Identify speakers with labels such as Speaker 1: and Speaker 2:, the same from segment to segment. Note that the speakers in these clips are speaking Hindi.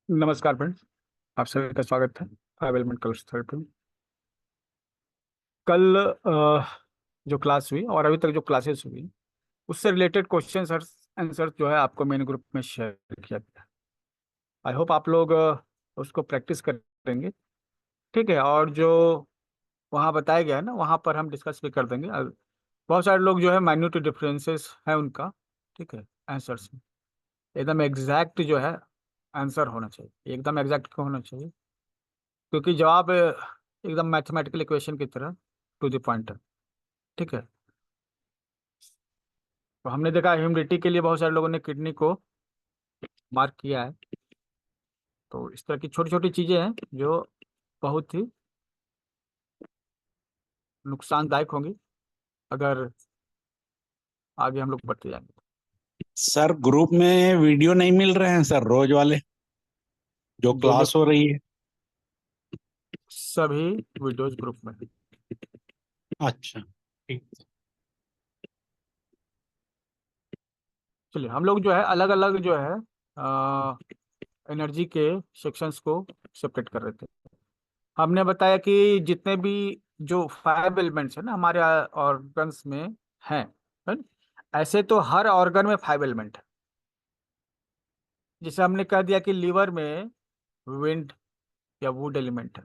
Speaker 1: नमस्कार फ्रेंड्स। आप सभी का स्वागत है अवेलमेंट कलर्स थेरेपी में। कल जो क्लास हुई और अभी तक जो क्लासेस हुई उससे रिलेटेड क्वेश्चन आंसर जो है आपको मेन ग्रुप में शेयर किया गया। आई होप आप लोग उसको प्रैक्टिस करेंगे। ठीक है, और जो वहाँ बताया गया है ना वहाँ पर हम डिस्कस भी कर देंगे। बहुत सारे लोग जो है माइन्यूट डिफरेंसेस है उनका। ठीक है, आंसर्स में एकदम एग्जैक्ट जो है आंसर होना चाहिए, एकदम एग्जैक्ट क्यों होना चाहिए? क्योंकि जवाब एकदम मैथमेटिकल इक्वेशन की तरह टू द पॉइंट है। ठीक है, तो हमने देखा ह्यूमिडिटी के लिए बहुत सारे लोगों ने किडनी को मार्क किया है। तो इस तरह की छोटी छोटी चीजें हैं जो बहुत ही नुकसानदायक होंगी अगर आगे हम लोग बढ़ते जाएंगे।
Speaker 2: सर ग्रुप में वीडियो नहीं मिल रहे हैं सर, रोज वाले जो
Speaker 1: वीडियो
Speaker 2: क्लास हो रही है।
Speaker 1: सभी वीडियोज ग्रुप में।
Speaker 2: अच्छा, ठीक।
Speaker 1: चलिए, हम लोग जो है अलग अलग जो है एनर्जी के सेक्शंस को सेपरेट कर रहे थे। हमने बताया कि जितने भी जो फाइव एलिमेंट्स है ना हमारे ऑर्गन्स में हैं, है ना? ऐसे तो हर ऑर्गन में फाइव एलिमेंट है। जैसे हमने कह दिया कि लीवर में विंड या वुड एलिमेंट है,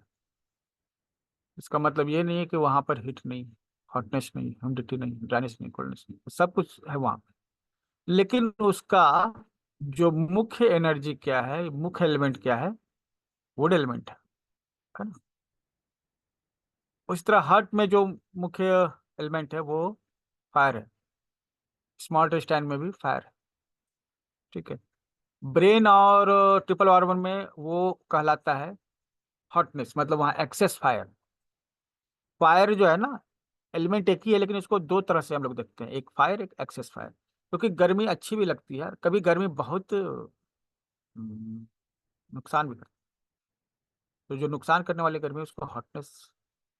Speaker 1: इसका मतलब ये नहीं है कि वहां पर हीट नहीं, हॉटनेस नहीं, ह्यूमिडिटी नहीं, ड्राइनेस नहीं, कोल्डनेस नहीं, सब कुछ है वहां पे। लेकिन उसका जो मुख्य एनर्जी क्या है, मुख्य एलिमेंट क्या है? वुड एलिमेंट है ना? उस तरह हार्ट में जो मुख्य एलिमेंट है वो फायर है। स्मॉल इंटेस्टाइन में भी फायर है। ठीक है, ब्रेन और ट्रिपल ऑर्गन में वो कहलाता है हॉटनेस, मतलब वहाँ एक्सेस फायर। फायर जो है ना एलिमेंट एक ही है, लेकिन इसको दो तरह से हम लोग देखते हैं, एक फायर एक एक्सेस फायर। क्योंकि गर्मी अच्छी भी लगती है यार, कभी गर्मी बहुत नुकसान भी करती है। तो जो नुकसान करने वाली गर्मी है उसको हॉटनेस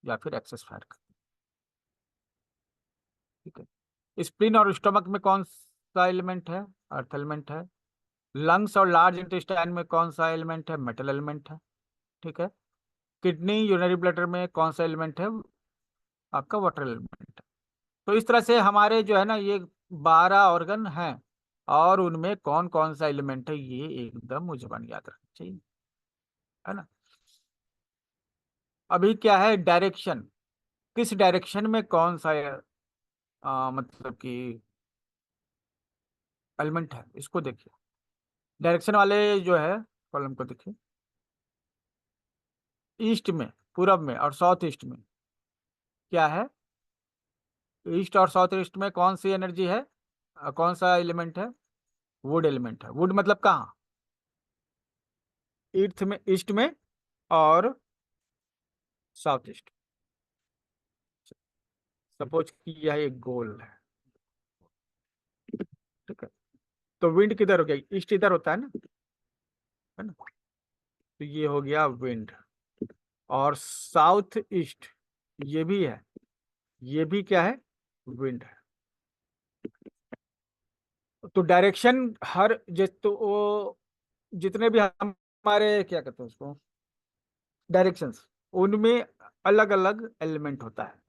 Speaker 1: या फिर एक्सेस फायर करते हैं। ठीक है, स्प्लीन और स्टमक में कौन सा एलिमेंट है? अर्थ एलिमेंट है। लंग्स और लार्ज इंटेस्टाइन में कौन सा एलिमेंट है? मेटल एलिमेंट है। ठीक है, किडनी यूरिनरी ब्लैडर में कौन सा एलिमेंट है? आपका वाटर एलिमेंट है। तो इस तरह से हमारे जो है ना ये 12 ऑर्गन हैं, और उनमें कौन कौन सा एलिमेंट है ये एकदम मुझे बन याद रखना चाहिए, है ना? अभी क्या है डायरेक्शन, किस डायरेक्शन में कौन सा मतलब कि एलिमेंट है, इसको देखिए। डायरेक्शन वाले जो है कॉलम को देखिए। ईस्ट में, पूरब में और साउथ ईस्ट में क्या है? ईस्ट और साउथ ईस्ट में कौन सी एनर्जी है? कौन सा एलिमेंट है? वुड एलिमेंट है। वुड मतलब कहाँ? ईस्ट में, ईस्ट में और साउथ ईस्ट। सपोज कि यह एक गोल है। ठीक है, तो विंड किधर हो गया? ईस्ट इधर होता है ना? तो ये हो गया विंड। और साउथ ईस्ट ये भी है, ये भी क्या है? विंड है। तो डायरेक्शन हर जिस तो वो जितने भी हमारे क्या कहते हैं उसको, डायरेक्शंस, उनमें अलग अलग एलिमेंट होता है।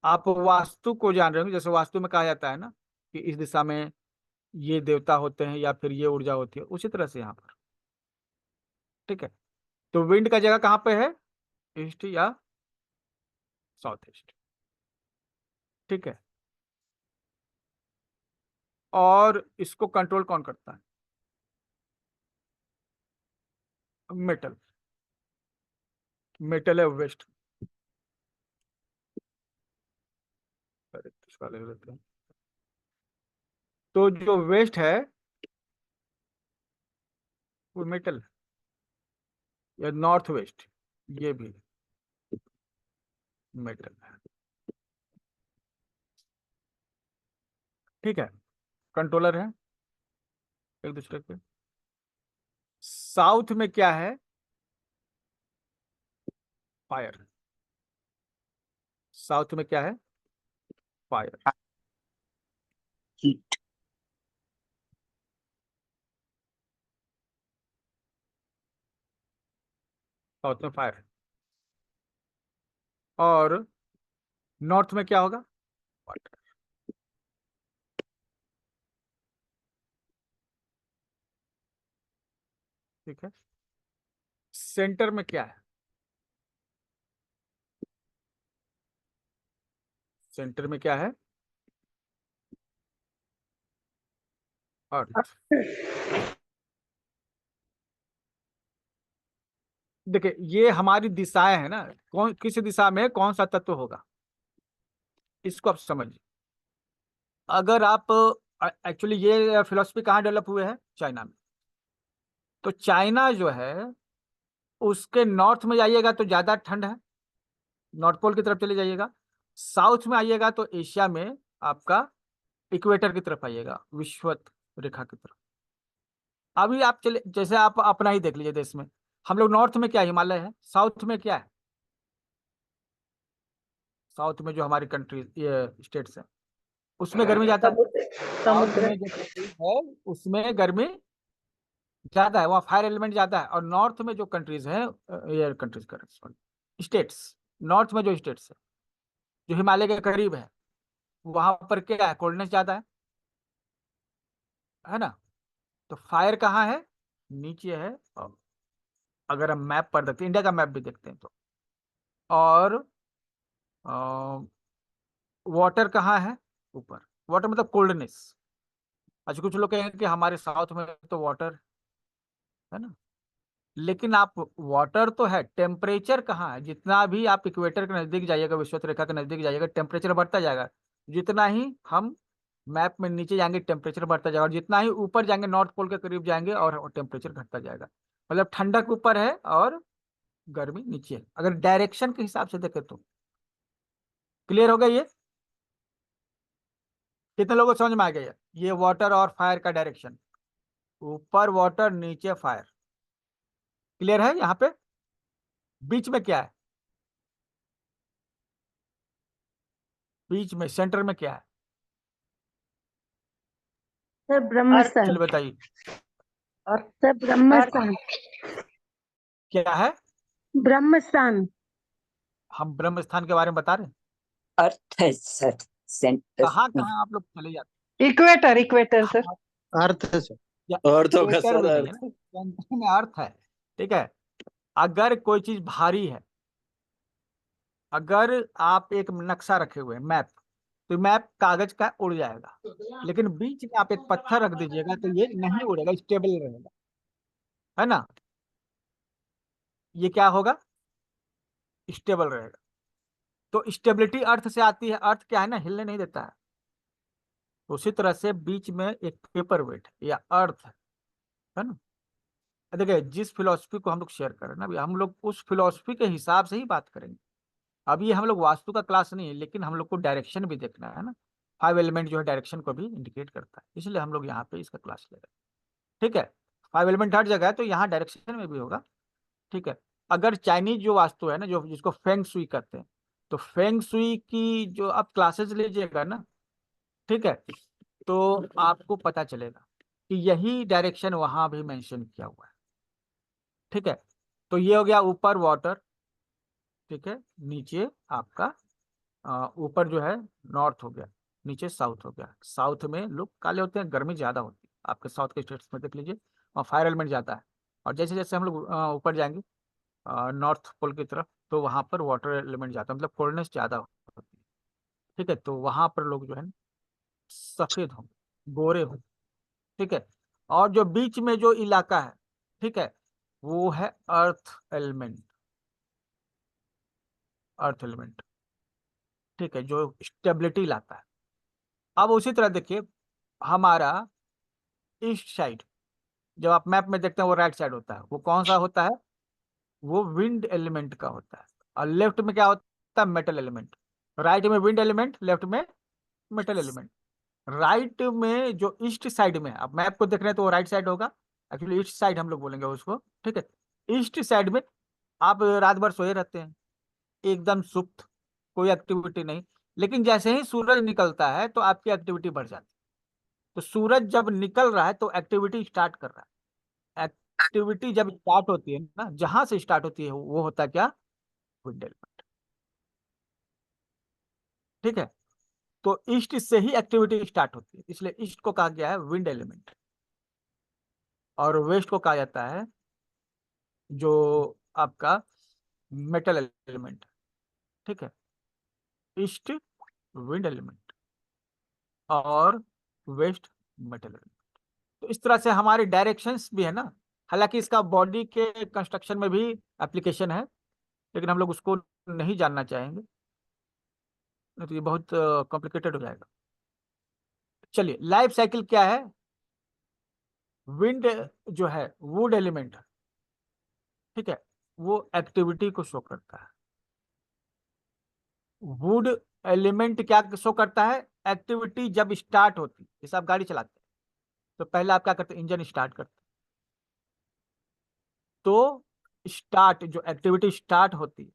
Speaker 1: आप वास्तु को जान रहे हो, जैसे वास्तु में कहा जाता है ना कि इस दिशा में ये देवता होते हैं या फिर ये ऊर्जा होती है, उसी तरह से यहाँ पर। ठीक है, तो विंड का जगह कहाँ पे है? ईस्ट या साउथ ईस्ट। ठीक है, और इसको कंट्रोल कौन करता है? मेटल। मेटल है वेस्ट। अरे इसका ले लेते हैं। तो जो वेस्ट है वो मेटल है, या नॉर्थ वेस्ट ये भी मेटल है। ठीक है, कंट्रोलर है एक दूसरे के। साउथ में क्या है? फायर। साउथ में क्या है? फायर।
Speaker 2: ठीक।
Speaker 1: साउथ में फायर, और नॉर्थ में क्या होगा? वाटर। ठीक है। सेंटर में क्या है? सेंटर में क्या है? अर्थ। देखिए, ये हमारी दिशाएं हैं ना, कौन किस दिशा में कौन सा तत्व होगा, इसको आप समझिए। अगर आप, एक्चुअली ये फिलोसफी कहाँ डेवलप हुए है? चाइना में। तो चाइना जो है, उसके नॉर्थ में जाइएगा तो ज्यादा ठंड है, नॉर्थ पोल की तरफ चले जाइएगा। साउथ में आइएगा तो एशिया में आपका इक्वेटर की तरफ आइएगा, विषुवत रेखा की तरफ। अभी आप चले, जैसे आप अपना ही देख लीजिए देश में, हम लोग नॉर्थ में क्या हिमालय है, साउथ में क्या है? साउथ में जो हमारी कंट्री, ये स्टेट्स है, उसमें गर्मी ज्यादा है।
Speaker 3: समुद्र।
Speaker 1: साउथ
Speaker 3: समुद्र।
Speaker 1: में जो कंट्रीज है, उसमें गर्मी ज्यादा है, वहाँ फायर एलिमेंट ज्यादा है। और नॉर्थ में जो कंट्रीज है, एयर कंट्रीज कर, सॉरी, स्टेट्स, नॉर्थ में जो स्टेट्स है, जो हिमालय के करीब है, वहां पर क्या है? कोल्डनेस ज्यादा है ना? तो फायर कहाँ है? नीचे है। और अगर हम मैप पर देखते हैं, इंडिया का मैप भी देखते हैं तो, और वाटर कहाँ है? ऊपर। वाटर मतलब कोल्डनेस। अच्छा, कुछ लोग कहेंगे कि हमारे साउथ में तो वाटर है ना, लेकिन आप, वाटर तो है, टेम्परेचर कहाँ है? जितना भी आप इक्वेटर के नजदीक जाइएगा, विषुवत रेखा के नजदीक जाइएगा, टेम्परेचर बढ़ता जाएगा। जितना ही हम मैप में नीचे जाएंगे, टेम्परेचर बढ़ता जाएगा, और जितना ही ऊपर जाएंगे, नॉर्थ पोल के करीब जाएंगे, और टेम्परेचर घटता जाएगा। मतलब ठंडक ऊपर है और गर्मी नीचे है, अगर डायरेक्शन के हिसाब से देखें तो। क्लियर हो गया ये? कितने लोगों को समझ में आ गया ये वाटर और फायर का डायरेक्शन? ऊपर वाटर, नीचे फायर। क्लियर है यहाँ पे? बीच में क्या है? बीच में, सेंटर में क्या है?
Speaker 3: सर ब्रह्म
Speaker 4: अर्थ।
Speaker 3: स्थान।
Speaker 1: चलो बताइए।
Speaker 3: सर ब्रह्म
Speaker 4: अर्थ।
Speaker 3: स्थान।
Speaker 1: क्या है?
Speaker 3: ब्रह्म स्थान।
Speaker 1: हम ब्रह्म स्थान के बारे में बता रहे हैं।
Speaker 4: अर्थ है सर, सेंटर।
Speaker 1: कहाँ कहाँ आप लोग चले जाते
Speaker 3: इक्वेटर। Equator sir.
Speaker 1: हैं?
Speaker 2: अर्थ है सर।
Speaker 1: या
Speaker 4: अर्थ होगा
Speaker 1: इक्वेटर
Speaker 4: सर,
Speaker 1: भी नहीं है ना,
Speaker 4: अर्थ।
Speaker 1: केंद्र में अर्थ है। ठीक है। अगर कोई चीज भारी है, अगर आप एक नक्शा रखे हुए हैं, मैप, तो मैप कागज का उड़ जाएगा, लेकिन बीच में आप एक पत्थर रख दीजिएगा तो ये नहीं उड़ेगा, स्टेबल रहेगा, है ना? ये क्या होगा? स्टेबल रहेगा। तो स्टेबिलिटी अर्थ से आती है। अर्थ क्या है ना, हिलने नहीं देता है। तो उसी तरह से बीच में एक पेपर वेट या अर्थ है ना। देखिए, जिस फिलॉसफी को हम लोग शेयर कर रहे हैं ना, अभी हम लोग उस फिलॉसफी के हिसाब से ही बात करेंगे। अभी हम लोग वास्तु का क्लास नहीं है, लेकिन हम लोग को डायरेक्शन भी देखना है ना। फाइव एलिमेंट जो है डायरेक्शन को भी इंडिकेट करता है, इसलिए हम लोग यहाँ पे इसका क्लास ले रहे हैं। ठीक है। फाइव एलिमेंट हर जगह है, तो यहाँ डायरेक्शन में भी होगा। ठीक है। अगर चाइनीज जो वास्तु है ना, जो जिसको फेंग सुई करते हैं, तो फेंग सुई की जो आप क्लासेस लीजिएगा ना, ठीक है, तो आपको पता चलेगा कि यही डायरेक्शन वहां भी मेंशन किया हुआ है। ठीक है। तो ये हो गया ऊपर वाटर, ठीक है, नीचे आपका, ऊपर जो है नॉर्थ हो गया, नीचे साउथ हो गया। साउथ में लोग काले होते हैं, गर्मी ज्यादा होती है, आपके साउथ के स्टेट्स में देख लीजिए, और फायर एलिमेंट ज्यादा है। और जैसे जैसे हम लोग ऊपर जाएंगे, नॉर्थ पोल की तरफ, तो वहां पर वाटर एलिमेंट ज्यादा, मतलब कोल्डनेस ज्यादा होती है। ठीक है। तो वहां पर लोग जो है सफेद होंगे, गोरे होंगे। ठीक है। और जो बीच में जो इलाका है, ठीक है, वो है अर्थ एलिमेंट। अर्थ एलिमेंट, ठीक है, जो स्टेबिलिटी लाता है। अब उसी तरह देखिए, हमारा ईस्ट साइड, जब आप मैप में देखते हैं, वो राइट साइड होता है, वो कौन सा होता है? वो विंड एलिमेंट का होता है। और लेफ्ट में क्या होता है? Metal element. राइट में विंड एलिमेंट, लेफ्ट में मेटल एलिमेंट। राइट में जो ईस्ट साइड में, आप मैप को देख रहे हैं तो वो राइट साइड होगा, एक्चुअली ईस्ट साइड हम लोग बोलेंगे उसको। ठीक है। ईस्ट साइड में आप रात भर सोए रहते हैं, एकदम सुप्त, कोई एक्टिविटी नहीं। लेकिन जैसे ही सूरज निकलता है तो आपकी एक्टिविटी बढ़ जाती है। तो सूरज जब निकल रहा है तो एक्टिविटी स्टार्ट कर रहा है। एक्टिविटी जब स्टार्ट होती है ना, जहां से स्टार्ट होती है वो होता है क्या, विंड एलिमेंट। ठीक है, तो ईस्ट से ही एक्टिविटी स्टार्ट होती है, इसलिए ईस्ट को कहा गया है विंड एलिमेंट, और वेस्ट को कहा जाता है जो आपका मेटल एलिमेंट। ठीक है, ईस्ट विंड एलिमेंट और वेस्ट मेटल एलिमेंट। तो इस तरह से हमारी डायरेक्शंस भी है ना, हालांकि इसका बॉडी के कंस्ट्रक्शन में भी एप्लीकेशन है, लेकिन हम लोग उसको नहीं जानना चाहेंगे, नहीं तो ये बहुत कॉम्प्लिकेटेड हो जाएगा। चलिए, लाइफ साइकिल क्या है। विंड जो है वुड एलिमेंट, ठीक है, वो एक्टिविटी को शो करता है। वुड एलिमेंट क्या शो करता है, एक्टिविटी जब स्टार्ट होती, जैसे आप गाड़ी चलाते हैं तो पहले आप क्या करते हैं, इंजन स्टार्ट करते हैं। तो स्टार्ट जो एक्टिविटी स्टार्ट होती है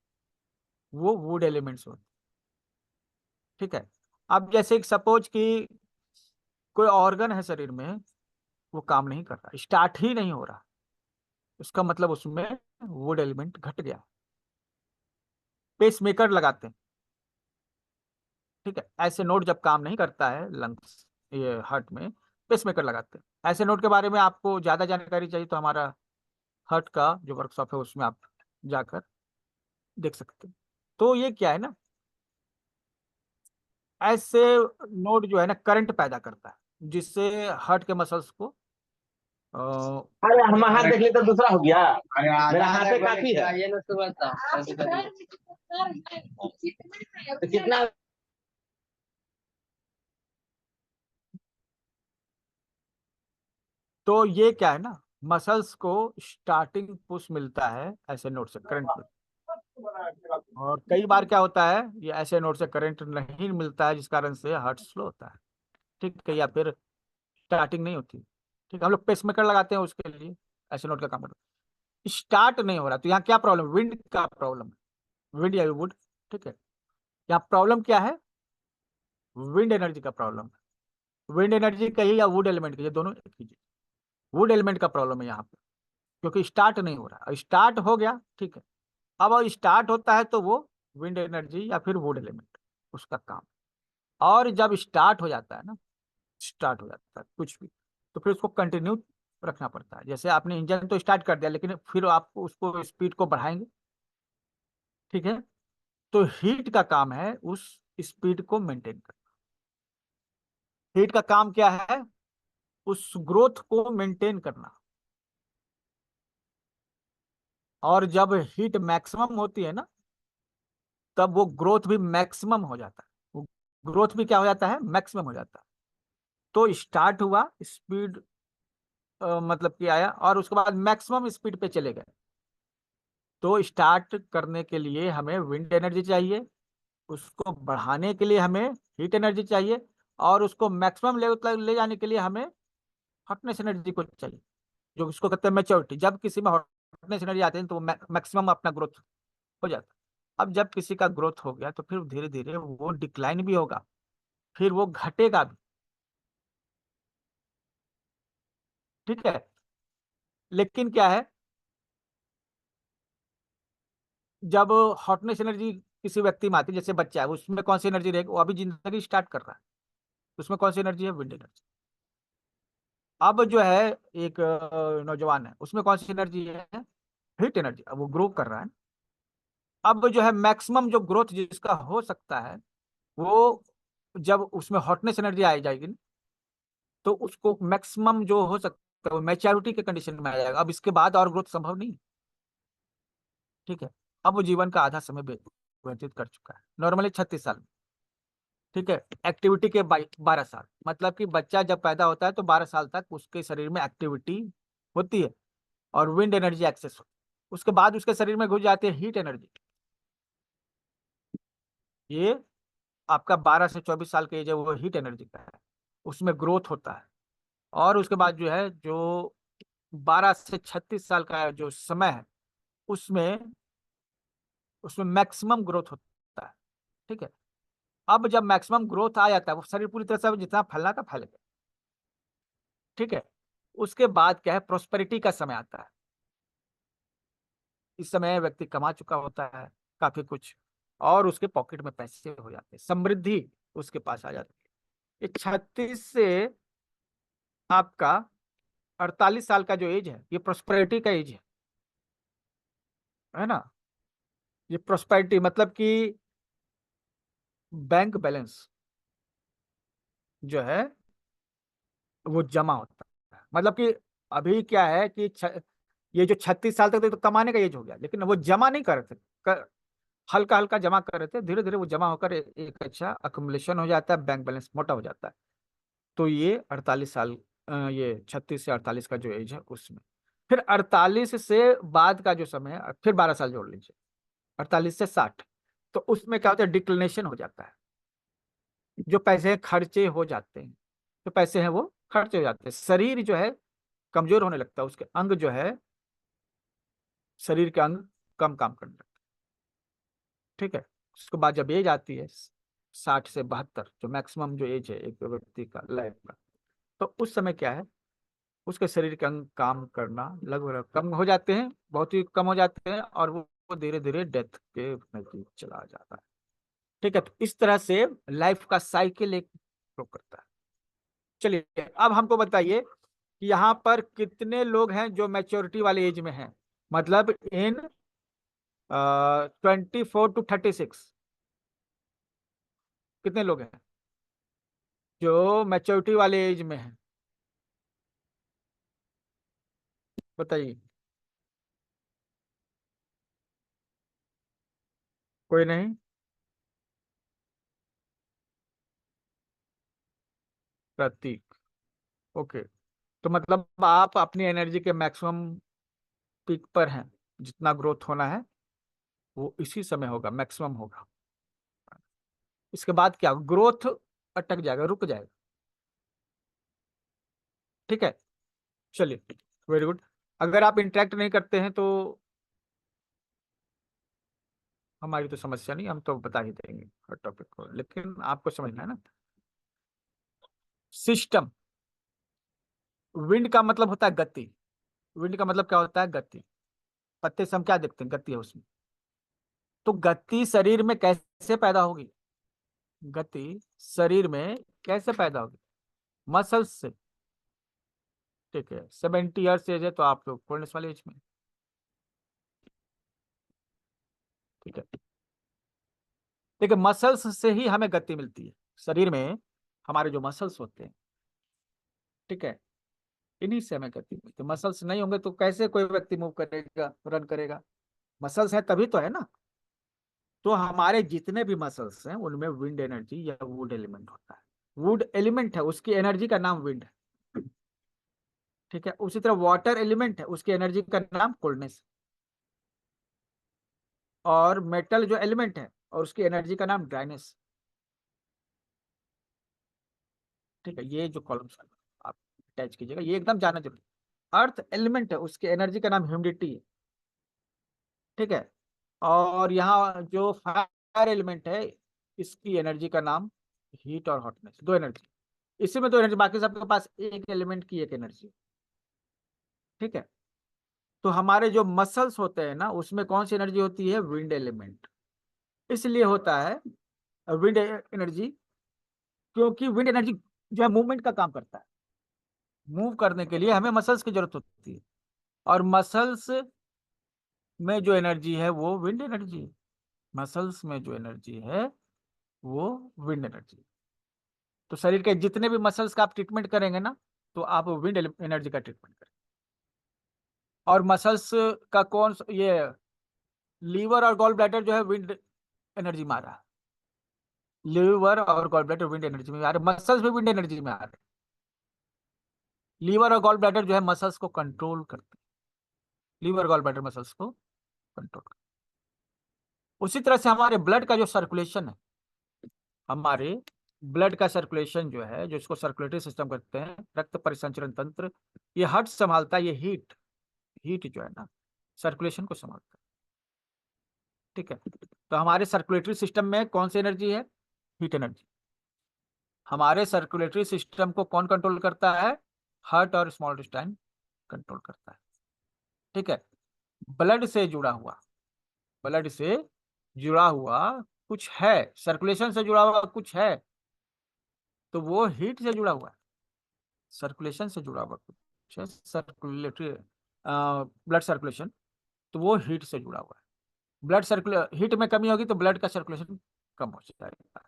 Speaker 1: वो वुड एलिमेंट्स होती है। ठीक है, अब जैसे सपोज कि कोई ऑर्गन है शरीर में, वो काम नहीं कर रहा, स्टार्ट ही नहीं हो रहा, उसका मतलब उसमें वुड एलिमेंट घट गया। पेस मेकर लगाते हैं, ठीक है, ऐसे नोट जब काम नहीं करता है लंग्स, ये हार्ट में पेस मेकर लगाते हैं। ऐसे नोट के बारे में आपको ज्यादा जानकारी चाहिए तो हमारा हार्ट का जो वर्कशॉप है उसमें आप जाकर देख सकते हैं। तो ये क्या है ना, ऐसे नोड जो है ना करंट पैदा करता है, जिससे हार्ट के मसल्स को
Speaker 5: अरे हम हाथ देख ले तो दूसरा हो गया, मेरा हाथ पे काफी है। तो कितना
Speaker 1: तो ये क्या है ना, मसल्स को स्टार्टिंग पुश मिलता है ऐसे नोड से, करंट में। और कई बार क्या होता है, ये ऐसे नोड से करंट नहीं मिलता है, जिस कारण से हार्ट स्लो होता है, ठीक है, या फिर स्टार्टिंग नहीं होती। ठीक है, हम लोग पेसमेकर लगाते हैं उसके लिए, ऐसे नोड का काम करता है। स्टार्ट नहीं हो रहा, तो यहाँ क्या प्रॉब्लम, विंड का प्रॉब्लम है, विंड या वुड। ठीक है, यहाँ प्रॉब्लम क्या है, विंड एनर्जी का प्रॉब्लम है। विंड एनर्जी कहिए या वुड एलिमेंट कहिए, दोनों एक ही चीज। वुड एलिमेंट का प्रॉब्लम है यहाँ पे, क्योंकि स्टार्ट नहीं हो रहा। स्टार्ट हो गया, ठीक है, अब स्टार्ट होता है तो वो विंड एनर्जी या फिर वुड एलिमेंट उसका काम। और जब स्टार्ट हो जाता है ना, स्टार्ट हो जाता है कुछ भी, तो फिर उसको कंटिन्यू रखना पड़ता है। जैसे आपने इंजन तो स्टार्ट कर दिया, लेकिन फिर आप उसको स्पीड को बढ़ाएंगे, ठीक है, तो हीट का काम है उस स्पीड को मेंटेन करना। हीट का काम क्या है, उस ग्रोथ को मेंटेन करना। और जब हीट मैक्सिमम होती है ना, तब वो ग्रोथ भी मैक्सिमम हो जाता है, वो ग्रोथ भी क्या हो जाता है, मैक्सिमम हो जाता है। तो स्टार्ट हुआ, स्पीड मतलब कि आया, और उसके बाद मैक्सिमम स्पीड पे चले गए। तो स्टार्ट करने के लिए हमें विंड एनर्जी चाहिए, उसको बढ़ाने के लिए हमें हीट एनर्जी चाहिए, और उसको मैक्सिमम ले जाने के लिए हमें हॉटनेस एनर्जी को चाहिए, जो उसको कहते हैं मैच्योरिटी। जब किसी में हॉटनेस एनर्जी आती है तो वो मैक्सिमम अपना ग्रोथ हो जाता है। अब जब किसी का ग्रोथ हो गया तो फिर धीरे धीरे वो डिक्लाइन भी होगा, फिर वो घटेगा भी। ठीक है, लेकिन क्या है, जब हॉटनेस एनर्जी किसी व्यक्ति में आती है, जैसे बच्चा है, उसमें कौन सी एनर्जी रहेगी, वो अभी जिंदगी स्टार्ट कर रहा है, उसमें कौन सी एनर्जी है, विंड एनर्जी। अब जो है एक नौजवान है, उसमें कौन सी एनर्जी है, हीट एनर्जी, अब वो ग्रो कर रहा है। अब जो है मैक्सिमम जो ग्रोथ जिसका हो सकता है, वो जब उसमें हॉटनेस एनर्जी आ जाएगी ना, तो उसको मैक्सिमम जो हो सकता है वो मैच्योरिटी के कंडीशन में आ जाएगा। अब इसके बाद और ग्रोथ संभव नहीं। ठीक है, अब वो जीवन का आधा समय व्यतीत कर चुका है, नॉर्मली 36 साल में। ठीक है, एक्टिविटी के 12 साल, मतलब कि बच्चा जब पैदा होता है तो 12 साल तक उसके शरीर में एक्टिविटी होती है और विंड एनर्जी एक्सेस होती है। उसके बाद उसके शरीर में घुस जाती है हीट एनर्जी। ये आपका 12 से 24 साल का एज है, वो हीट एनर्जी का है, उसमें ग्रोथ होता है। और उसके बाद जो है, जो 12 से 36 साल का जो समय है, उसमें उसमें मैक्सिमम ग्रोथ होता है। ठीक है, अब जब मैक्सिमम ग्रोथ आ जाता है, वो शरीर पूरी तरह से जितना फैलना था फैल गया। ठीक है, उसके बाद क्या है, प्रोस्पेरिटी का समय आता है। इस समय व्यक्ति कमा चुका होता है काफी कुछ, और उसके पॉकेट में पैसे हो जाते हैं, समृद्धि उसके पास आ जाती है। ये 36 से आपका 48 साल का जो एज है, ये प्रोस्पेरिटी का एज है ना। ये प्रोस्पेरिटी मतलब कि बैंक बैलेंस जो है वो जमा होता है। मतलब कि अभी क्या है कि ये जो 36 साल तक तो कमाने का एज हो गया, लेकिन वो जमा नहीं कर रहे थे, हल्का हल्का जमा कर रहे थे, धीरे धीरे वो जमा होकर एक अच्छा अकुमुलेशन हो जाता है, बैंक बैलेंस मोटा हो जाता है। तो ये 48 साल, ये 36 से 48 का जो एज है उसमें, फिर 48 से बाद का जो समय है, फिर 12 साल जोड़ लीजिए, 48 से 60, तो उसमें क्या होता है, डिक्लिनेशन हो जाता है। जो पैसे खर्चे हो जाते हैं, जो पैसे हैं वो खर्चे हो जाते हैं, शरीर जो है कमजोर होने लगता है, उसके अंग जो है, शरीर के अंग कम काम करने लगते हैं। ठीक है, उसके बाद जब एज आती है 60 से 72, जो मैक्सिमम जो एज है एक व्यक्ति का लाइफ का, तो उस समय क्या है, उसके शरीर के अंग काम करना लगभग कम हो जाते हैं, बहुत ही कम हो जाते हैं, और वो धीरे धीरे डेथ के नजदीक चला जाता है। ठीक है, तो इस तरह से लाइफ का साइकिल एक फ्लो करता है। चलिए अब हमको बताइए कि यहाँ पर कितने लोग हैं जो मैच्योरिटी वाले एज में हैं, मतलब इन 24 to 36 कितने लोग हैं जो मैच्योरिटी वाले एज में हैं, बताइए। कोई नहीं, प्रतीक, ओके। तो मतलब आप अपनी एनर्जी के मैक्सिमम पीक पर हैं, जितना ग्रोथ होना है वो इसी समय होगा, मैक्सिमम होगा। इसके बाद क्या, ग्रोथ अटक जाएगा, रुक जाएगा। ठीक है, चलिए, वेरी गुड। अगर आप इंटरेक्ट नहीं करते हैं तो हमारी तो समस्या नहीं, हम तो बता ही देंगे हर टॉपिक को, लेकिन आपको समझना है ना। सिस्टम, विंड का मतलब होता है गति, विंड का मतलब क्या होता है, गति। पत्ते से हम क्या देखते हैं, गति है उसमें। तो गति शरीर में कैसे पैदा होगी, गति शरीर में कैसे पैदा होगी, मसल्स से। ठीक है, 70 ईयर्स एज है तो आप लोग फोर्नेस वाले एज में। ठीक है, देखिए मसल्स से ही हमें गति मिलती है शरीर में, हमारे जो मसल्स होते हैं, ठीक है, इन्हीं से हमें गति मिलती है। मसल्स नहीं होंगे तो कैसे कोई व्यक्ति मूव करेगा, रन करेगा, मसल्स है तभी तो है ना। तो हमारे जितने भी मसल्स हैं उनमें विंड एनर्जी या वुड एलिमेंट होता है, वुड एलिमेंट है, उसकी एनर्जी का नाम विंड है। ठीक है, उसी तरह वाटर एलिमेंट है, उसकी एनर्जी का नाम कोल्डनेस, और मेटल जो एलिमेंट है और उसकी एनर्जी का नाम ड्राइनेस। ठीक है, ये जो कॉलम्स आप अटैच कीजिएगा, ये एकदम जानना जरूरी। अर्थ एलिमेंट है, उसकी एनर्जी का नाम ह्यूमिडिटी है। ठीक है, और यहाँ जो फायर एलिमेंट है, इसकी एनर्जी का नाम हीट और हॉटनेस, दो एनर्जी, इसी में दो एनर्जी, बाकी सबके पास एक एलिमेंट की एक एनर्जी। ठीक है, तो हमारे जो मसल्स होते हैं ना, उसमें कौन सी एनर्जी होती है, विंड एलिमेंट। इसलिए होता है विंड एनर्जी, क्योंकि विंड एनर्जी जो है मूवमेंट का काम करता है, मूव करने के लिए हमें मसल्स की जरूरत होती है, और मसल्स में जो एनर्जी है वो विंड एनर्जी है, मसल्स में जो एनर्जी है वो विंड एनर्जी। तो शरीर के जितने भी मसल्स का आप ट्रीटमेंट करेंगे ना, तो आप विंड एनर्जी का ट्रीटमेंट करेंगे। और मसल्स का कौन ये लीवर और गॉल ब्लैडर जो है विंड एनर्जी में आ रहा है, लीवर और गॉल ब्लैडर विंड एनर्जी में आ रहे, मसल्स भी विंड एनर्जी में आ रहे। लीवर और गॉल ब्लैडर जो है मसल्स को कंट्रोल करते हैं, लीवर गॉल ब्लैडर मसल्स को कंट्रोल करते हैं। उसी तरह से हमारे ब्लड का जो सर्कुलेशन है, हमारे ब्लड का सर्कुलेशन जो है, जो इसको सर्कुलेटरी सिस्टम कहते हैं, रक्त परिसंचरण तंत्र, ये हार्ट संभालता है, ये हीट, हीट जो है ना सर्कुलेशन को संभालता है। ठीक है, तो हमारे सर्कुलेटरी सिस्टम में कौन सी एनर्जी है, हीट एनर्जी। हमारे सर्कुलेटरी सिस्टम को कौन कंट्रोल करता है, हार्ट और स्मॉल इंटेस्टाइन कंट्रोल करता है। ठीक है, ब्लड से जुड़ा हुआ, ब्लड से जुड़ा हुआ कुछ है, सर्कुलेशन से जुड़ा हुआ कुछ है, तो वो हीट से जुड़ा हुआ है। सर्कुलेशन से जुड़ा हुआ कुछ है, सर्कुलेटरी ब्लड सर्कुलेशन, तो वो हीट से जुड़ा हुआ है। ब्लड सर्कुलेट, हीट में कमी होगी तो ब्लड का सर्कुलेशन कम हो जाएगा,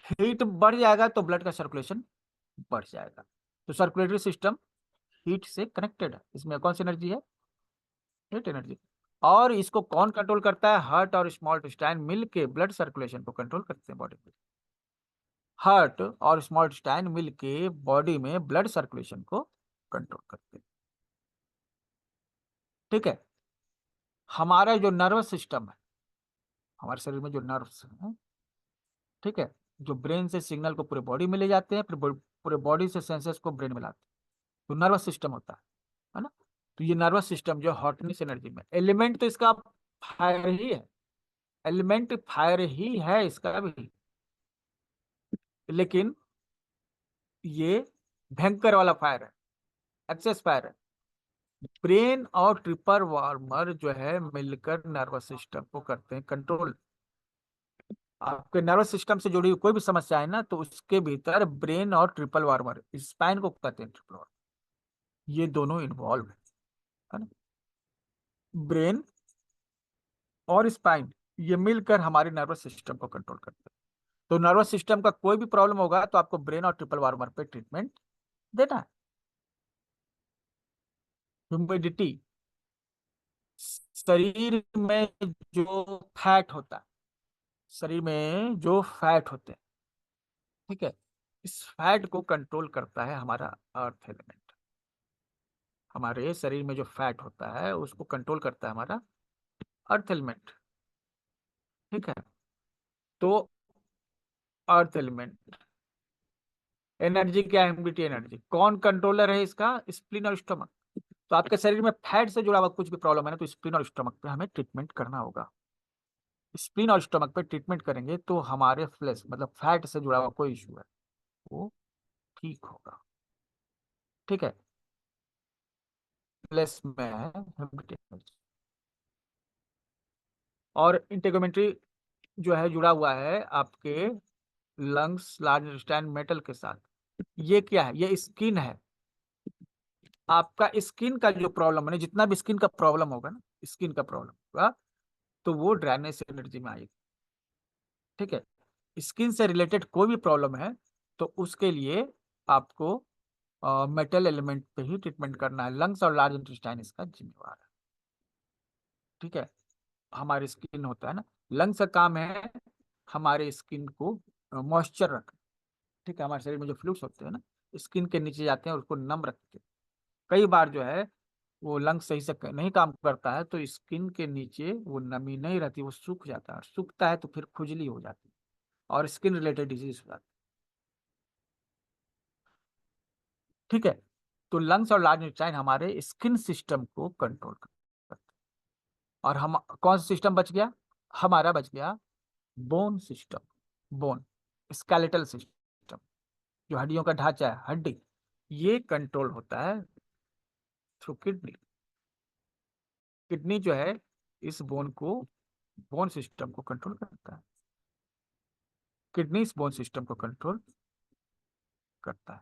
Speaker 1: हीट बढ़ जाएगा तो ब्लड का सर्कुलेशन बढ़ जाएगा। तो सर्कुलेटरी सिस्टम हीट से कनेक्टेड है, इसमें कौन सी एनर्जी है, हीट एनर्जी। और इसको कौन कंट्रोल करता है, हार्ट और स्मॉल इंटेस्टाइन मिलके ब्लड सर्कुलेशन को कंट्रोल करते हैं बॉडी में। हार्ट और स्मॉल इंटेस्टाइन मिलके बॉडी में ब्लड सर्कुलेशन को कंट्रोल करते हैं। ठीक है, हमारा जो नर्वस सिस्टम है, हमारे शरीर में जो नर्व्स है, ठीक है, जो ब्रेन से सिग्नल को पूरे बॉडी में ले जाते हैं, फिर पूरे बॉडी से सेंसेस को ब्रेन में लाते हैं, तो नर्वस सिस्टम होता है ना। तो ये नर्वस सिस्टम जो हॉटनेस एनर्जी में एलिमेंट, तो इसका फायर ही है, एलिमेंट फायर ही है इसका भी, लेकिन ये भयंकर वाला फायर है, एक्सेस फायर है। ब्रेन और ट्रिपर वार्मर जो है मिलकर नर्वस सिस्टम को करते हैं कंट्रोल। आपके नर्वस सिस्टम से जुड़ी हुई कोई भी समस्या है ना, तो उसके भीतर ब्रेन और ट्रिपल वार्मर, स्पाइन को कहते हैं ट्रिपल वार्मर, ये दोनों इन्वॉल्व है ना। ब्रेन और स्पाइन ये मिलकर हमारे नर्वस सिस्टम को कंट्रोल करते हैं। तो नर्वस सिस्टम का कोई भी प्रॉब्लम होगा तो आपको ब्रेन और ट्रिपल वार्मर पे ट्रीटमेंट देना है। ह्यूमिडिटी, शरीर में जो फैट होता है, शरीर में जो फैट होते हैं, ठीक है, इस फैट को कंट्रोल करता है हमारा अर्थ एलिमेंट। हमारे शरीर में जो फैट होता है उसको कंट्रोल करता है हमारा अर्थ एलिमेंट। ठीक है, तो अर्थ एलिमेंट, एनर्जी क्या है, ह्यूमिडिटी एनर्जी, कौन कंट्रोलर है इसका, स्प्लीन और स्टमक। तो आपके शरीर में फैट से जुड़ा हुआ कुछ भी प्रॉब्लम है ना, तो स्प्लीन और स्टमक पे हमें ट्रीटमेंट करना होगा। स्प्लीन और स्टमक पे ट्रीटमेंट करेंगे तो हमारे फ्लैश मतलब फैट से जुड़ा हुआ कोई इशू है वो ठीक होगा। ठीक है, प्लस में है ह्यूमिडिटी एनर्जी। और इंटेगोमेंट्री जो है जुड़ा हुआ है आपके लंग्स, लार्ज इंटेस्टाइन, मेटल के साथ। ये क्या है, ये स्किन है। आपका स्किन का जो प्रॉब्लम है ना, जितना भी स्किन का प्रॉब्लम होगा ना, स्किन का प्रॉब्लम होगा तो वो ड्राइनेस एनर्जी में आएगी। ठीक है, स्किन से रिलेटेड कोई भी प्रॉब्लम है तो उसके लिए आपको मेटल एलिमेंट पे ही ट्रीटमेंट करना है। लंग्स और लार्ज इंटेस्टाइन इसका जिम्मेवार है। ठीक है, हमारी स्किन होता है ना, लंग्स का काम है हमारे स्किन को मॉइस्चर रखना। ठीक है, हमारे शरीर में जो फ्लूइड्स होते हैं ना, स्किन के नीचे जाते हैं और उसको नम रखते हैं। कई बार जो है वो लंग्स सही से नहीं काम करता है तो स्किन के नीचे वो नमी नहीं रहती, वो सूख जाता है, और सूखता है तो फिर खुजली हो जाती है और स्किन रिलेटेड डिजीज हो जाती है। ठीक है, तो लंग्स और लार्ज इंटेस्टाइन हमारे स्किन सिस्टम को कंट्रोल करते हैं। और हम कौन सा सिस्टम बच गया, हमारा बच गया bone system. Bone, skeletal system, जो हड्डियों का ढांचा है, हड्डी, ये कंट्रोल होता है थ्रू किडनी। किडनी जो है इस बोन को, बोन सिस्टम को कंट्रोल करता है। किडनी इस बोन सिस्टम को कंट्रोल करता है।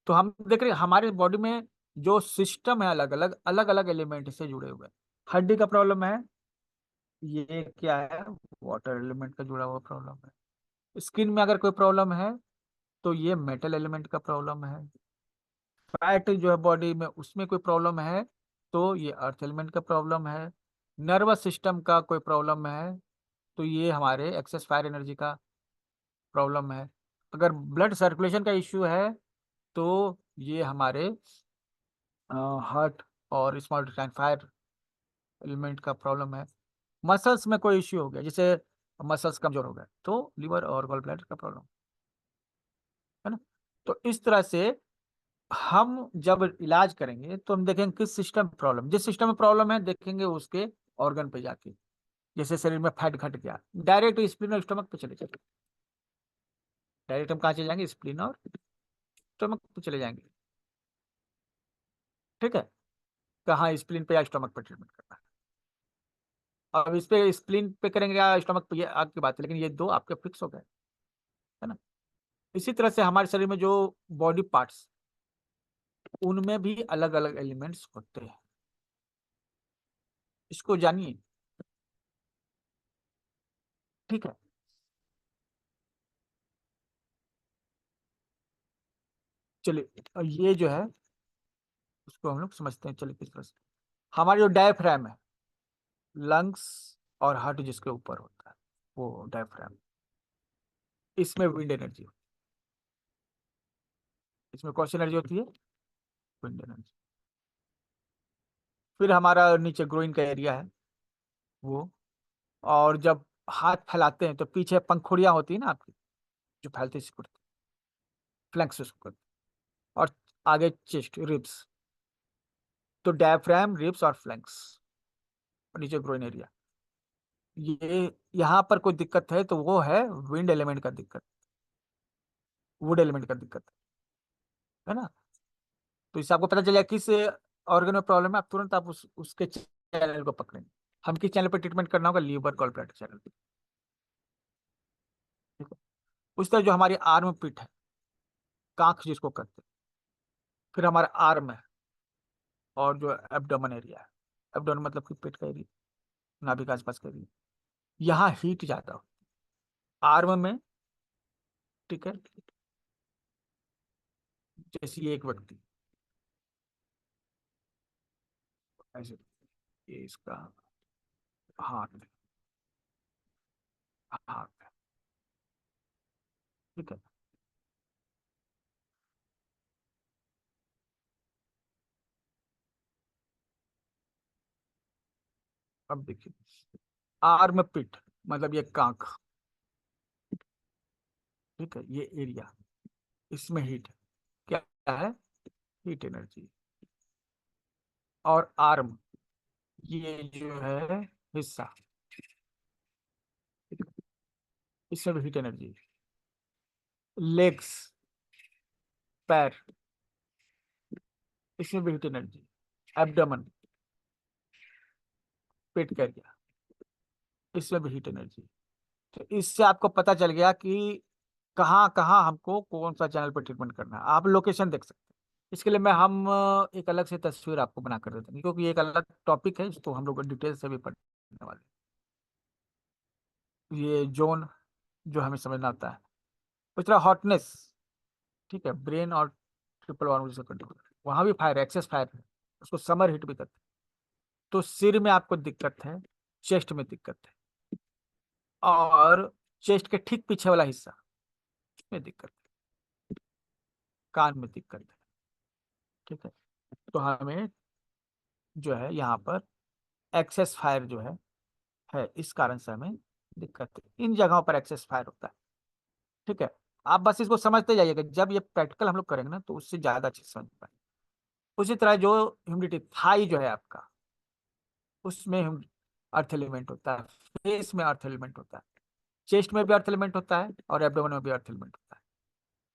Speaker 1: तो हम देख रहे हैं हमारे बॉडी में जो सिस्टम है अलग अलग अलग अलग एलिमेंट से जुड़े हुए हैं। हड्डी का प्रॉब्लम है, ये क्या है, वाटर एलिमेंट का जुड़ा हुआ प्रॉब्लम है। स्किन में अगर कोई प्रॉब्लम है तो ये मेटल एलिमेंट का प्रॉब्लम है। फैट जो है बॉडी में उसमें कोई प्रॉब्लम है तो ये अर्थ एलिमेंट का प्रॉब्लम है। नर्वस सिस्टम का कोई प्रॉब्लम है तो ये हमारे एक्सेस फायर एनर्जी का प्रॉब्लम है। अगर ब्लड सर्कुलेशन का इश्यू है तो ये हमारे हार्ट और स्मॉल फायर एलिमेंट का प्रॉब्लम है। मसल्स में कोई इश्यू हो गया, जैसे मसल्स कमजोर हो गए तो लिवर और गॉल ब्लैडर का प्रॉब्लम है ना। तो इस तरह से हम जब इलाज करेंगे तो हम देखेंगे किस सिस्टम में प्रॉब्लम, जिस सिस्टम में प्रॉब्लम है देखेंगे उसके ऑर्गन पे जाके। जैसे शरीर में फैट घट गया, डायरेक्ट स्प्लीन और स्टमक पे चले जाएंगे, डायरेक्ट हम कहाँ चले जाएंगे, स्प्लीन और स्टमक पे चले जाएंगे। ठीक है, कहाँ, स्प्लीन पे या स्टमक पे ट्रीटमेंट करना है। अब इस पे स्प्लीन पे करेंगे या स्टमक पे, ये आपकी बात है, लेकिन ये दो आपके फिक्स हो गए, है ना। इसी तरह से हमारे शरीर में जो बॉडी पार्ट्स, उनमें भी अलग अलग एलिमेंट्स होते हैं, इसको जानिए। ठीक है, चलिए ये जो है उसको हम लोग समझते हैं, चलिए किस तरह से। हमारी जो डायफ्राम है, लंग्स और हार्ट जिसके ऊपर होता है, वो डायफ्राम, इसमें विंड एनर्जी, इसमें कौन सी एनर्जी होती है? Wind energy. फिर हमारा नीचे ग्रोइन का एरिया है वो, और जब हाथ फैलाते हैं तो पीछे पंखुड़ियां होती है ना आपकी, जो फैलती सिकुड़ती, फ्लैंक्स उसको कहते हैं। और आगे चेस्ट, रिब्स, तो डायफ्राम, रिब्स और फ्लैंक्स, और नीचे ग्रोइन एरिया। ये यहाँ पर कोई दिक्कत है तो वो है विंड एलिमेंट का दिक्कत, वुड एलिमेंट का दिक्कत, है ना। तो इससे आपको पता चल जाए किस ऑर्गन में प्रॉब्लम है, आप तुरंत आप उसके चैनल को पकड़ेंगे। हम किस चैनल पर ट्रीटमेंट करना होगा? लीवर गॉल ब्लैडर चैनल पे, ठीक है। उस तरह जो हमारी आर्म पिट है, कांख जिसको कहते हैं, फिर हमारा आर्म है, और जो एब्डोमेन एरिया है, एब्डोमेन मतलब कि पेट का एरिया, नाभि के आसपास का एरिया, यहाँ हीट ज्यादा हो आर्म में, ठीक है। जैसे ये एक व्यक्ति ऐसे, ये इसका हाथ, हाथ, ठीक है। अब देखिए, आर्म पिट मतलब ये कांख, ठीक है, ये एरिया, इसमें हीट है, क्या है? Heat energy. और आर्म, ये जो है हिस्सा, इसमें भी हीट एनर्जी। लेग्स, पैर, इसमें भी हीट एनर्जी। एब्डोमेन, पेट का एरिया, इसमें भी हीट एनर्जी। तो इससे आपको पता चल गया कि कहाँ कहाँ हमको कौन सा चैनल पर ट्रीटमेंट करना है। आप लोकेशन देख सकते हैं। इसके लिए मैं हम एक अलग से तस्वीर आपको बना कर देते हैं, क्योंकि ये एक अलग टॉपिक है, इसको हम लोग डिटेल से भी पढ़ने वाले हैं। ये जोन जो हमें समझना होता है, उस तरह हॉटनेस, ठीक है, ब्रेन और ट्रिपल वार्म से कंट्रोल, वहां भी फायर, एक्सेस फायर है, उसको समर हीट भी कहते हैं। तो सिर में आपको दिक्कत है, चेस्ट में दिक्कत है, और चेस्ट के ठीक पीछे वाला हिस्सा में दिक्कत है, कान में दिक्कत है, ठीक है। तो हमें जो है यहाँ पर एक्सेस फायर जो है इस कारण से हमें दिक्कत है, इन जगहों पर एक्सेस फायर होता है, ठीक है। आप बस इसको समझते जाइएगा, जब ये प्रैक्टिकल हम लोग करेंगे ना तो उससे ज्यादा अच्छे से समझ पाएंगे। उसी तरह जो ह्यूमिडिटी, थाई जो है आपका, उसमें अर्थ एलिमेंट होता है, फेस में अर्थ एलिमेंट होता है, चेस्ट में भी अर्थ एलिमेंट होता है, और एब्डोमेन में भी अर्थ एलिमेंट होता है,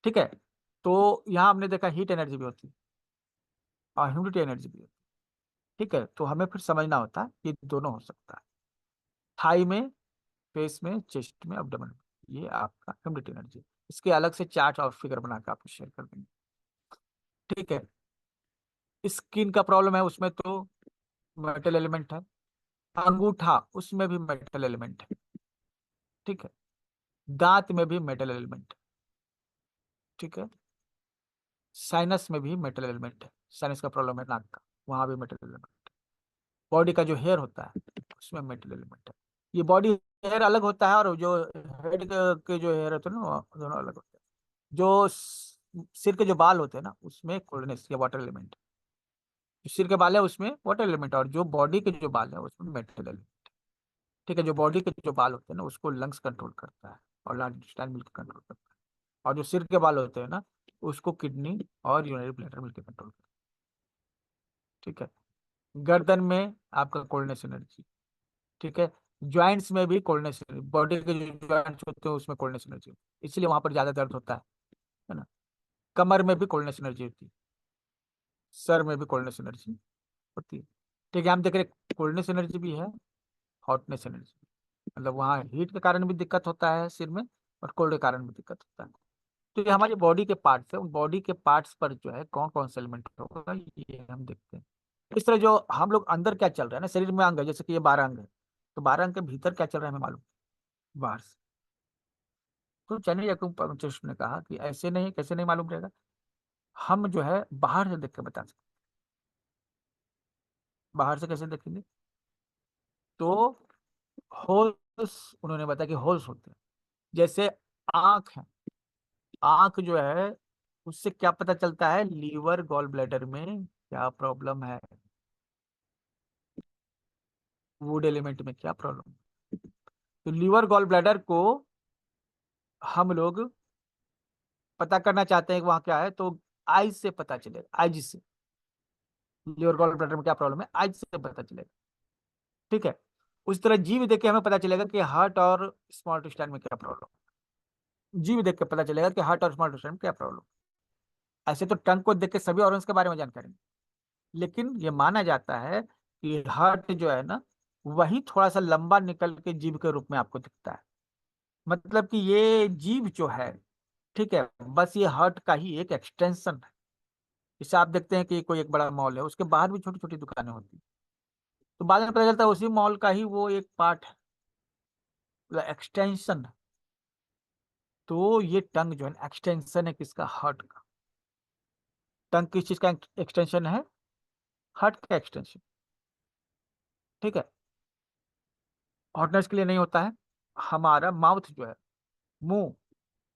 Speaker 1: ठीक है। तो यहाँ हमने देखा हीट एनर्जी भी होती है और ह्यूमिडिटी एनर्जी भी होती है, ठीक है। तो हमें फिर समझना होता है ये दोनों हो सकता है, थाई में, फेस में, चेस्ट में, एब्डोमेन में, ये आपका ह्यूमिडिटी एनर्जी। इसके अलग से चार्ट और फिगर बना के आपको शेयर कर देंगे, ठीक है। स्किन का प्रॉब्लम है, उसमें तो मेटल एलिमेंट है। अंगूठा, उसमें भी मेटल एलिमेंट है, ठीक है। दांत में भी मेटल एलिमेंट है, ठीक है। साइनस में भी मेटल एलिमेंट है, साइनस का प्रॉब्लम है नाक का, वहां भी मेटल एलिमेंट। बॉडी का जो हेयर होता है, उसमें मेटल एलिमेंट है। ये बॉडी हेयर अलग होता है, और जो हेड के जो हेयर होते हैं ना, वो दोनों अलग होते हैं। जो सिर के जो बाल होते हैं ना, उसमें कोल्डनेस या वाटर एलिमेंट, जो सिर के बाल है उसमें वाटर एलिमेंट, और जो बॉडी के जो बाल है उसमें मेटल एलिमेंट, ठीक है। जो बॉडी के जो बाल होते हैं ना, उसको लंग्स कंट्रोल करता है, और लार्ज इंटेस्टाइन मिलकर कंट्रोल करता है। और जो सिर के बाल होते हैं ना, उसको किडनी और यूरिनरी ब्लैडर मिलकर कंट्रोल करता है, ठीक है। गर्दन में आपका कोल्डनेस एनर्जी, ठीक है। ज्वाइंट्स में भी कोल्डनेस एनर्जी, बॉडी के जो ज्वाइंट्स होते हैं उसमें कोल्डनेस एनर्जी, इसलिए वहां पर ज्यादा दर्द होता है ना। कमर में भी कोल्डनेस एनर्जी होती है, सर में भी कोल्डनेस एनर्जी होती है, ठीक है। हम देख रहे कोल्डनेस एनर्जी भी है, हॉटनेस एनर्जी, मतलब वहाँ हीट के कारण भी दिक्कत होता है सिर में और कोल्ड के कारण भी दिक्कत होता है। तो ये हमारी बॉडी के पार्ट्स है, उन बॉडी के पार्ट्स पर जो है कौन कौन से एलिमेंट होगा ये हम देखते हैं। इस तरह जो हम लोग अंदर क्या चल रहा है ना, शरीर में अंग है, जैसे कि ये 12 अंग है, तो 12 अंग के भीतर क्या चल रहा है हमें मालूम, बाहर से। तो चैनल एक्यूपंक्चरिस्ट ने कहा कि ऐसे नहीं, कैसे नहीं मालूम रहेगा, हम जो है बाहर से देख के बता सकते। बाहर से कैसे देखेंगे, तो होल्स, उन्होंने बताया कि होल्स होते हैं, जैसे आंख है, आंख जो है उससे क्या पता चलता है, लीवर गॉल ब्लैडर में क्या प्रॉब्लम है, वुड एलिमेंट में क्या प्रॉब्लम है। तो लीवर गॉल ब्लैडर को हम लोग पता करना चाहते हैं कि वहां क्या है, तो आइज से पता चलेगा, आइज से लीवर गॉल ब्लैडर में क्या प्रॉब्लम है, आइज से पता चलेगा। ठीक है, उस तरह जीभ देख के हमें पता चलेगा कि हार्ट और स्मॉल इंटेस्टाइन में क्या प्रॉब्लम, जीभ देख के पता चलेगा कि हार्ट और स्मॉल इंटेस्टाइन में क्या प्रॉब्लम। ऐसे तो टंग को देख के सभी ऑर्गन्स के बारे में जानकारी, लेकिन ये माना जाता है कि हार्ट जो है ना, वही थोड़ा सा लंबा निकल के जीभ के रूप में आपको दिखता है, मतलब कि ये जीभ जो है, ठीक है, बस ये हार्ट का ही एक एक्सटेंशन है। जैसे आप देखते हैं कि कोई एक बड़ा मॉल है, उसके बाहर भी छोटी छोटी दुकानें होती हैं, तो बाद में पता चलता है उसी मॉल का ही वो एक पार्ट है, एक्सटेंशन। तो ये टंग जो है एक्सटेंशन है किसका, हार्ट का। टंग किस चीज का एक्सटेंशन है, हार्ट का एक्सटेंशन। ठीक है, हॉटनेस के लिए नहीं होता है। हमारा माउथ जो है, मुंह,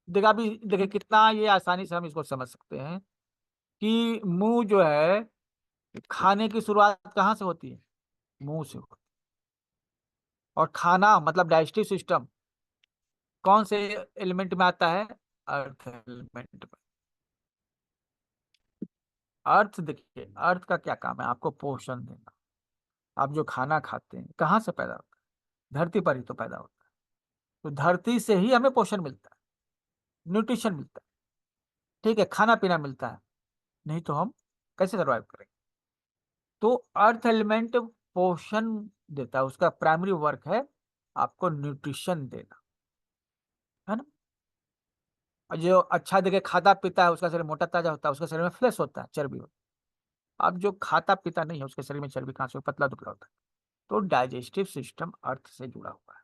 Speaker 1: देखा भी, देखिए कितना ये आसानी से हम इसको समझ सकते हैं कि मुंह जो है, खाने की शुरुआत कहाँ से होती है, मुंह से होती है। और खाना मतलब डाइजेस्टिव सिस्टम कौन से एलिमेंट में आता है, अर्थ एलिमेंट में। अर्थ, देखिए अर्थ का क्या काम है, आपको पोषण देना। आप जो खाना खाते हैं कहाँ से पैदा होता है, धरती पर ही तो पैदा होता है। तो धरती से ही हमें पोषण मिलता है, न्यूट्रिशन मिलता है। ठीक है, खाना पीना मिलता है, नहीं तो हम कैसे सर्वाइव करेंगे। तो अर्थ एलिमेंट पोषण देता है, उसका प्राइमरी वर्क है आपको न्यूट्रिशन देना, है ना। और जो अच्छा देखे खाता पीता है उसका शरीर मोटा ताजा होता है, उसके शरीर में फ्लैश होता है, चर्बी होता है। अब जो खाता पीता नहीं है उसके शरीर में चर्बी कहाँ से, पतला दुबला होता है। तो डाइजेस्टिव सिस्टम अर्थ से जुड़ा हुआ है।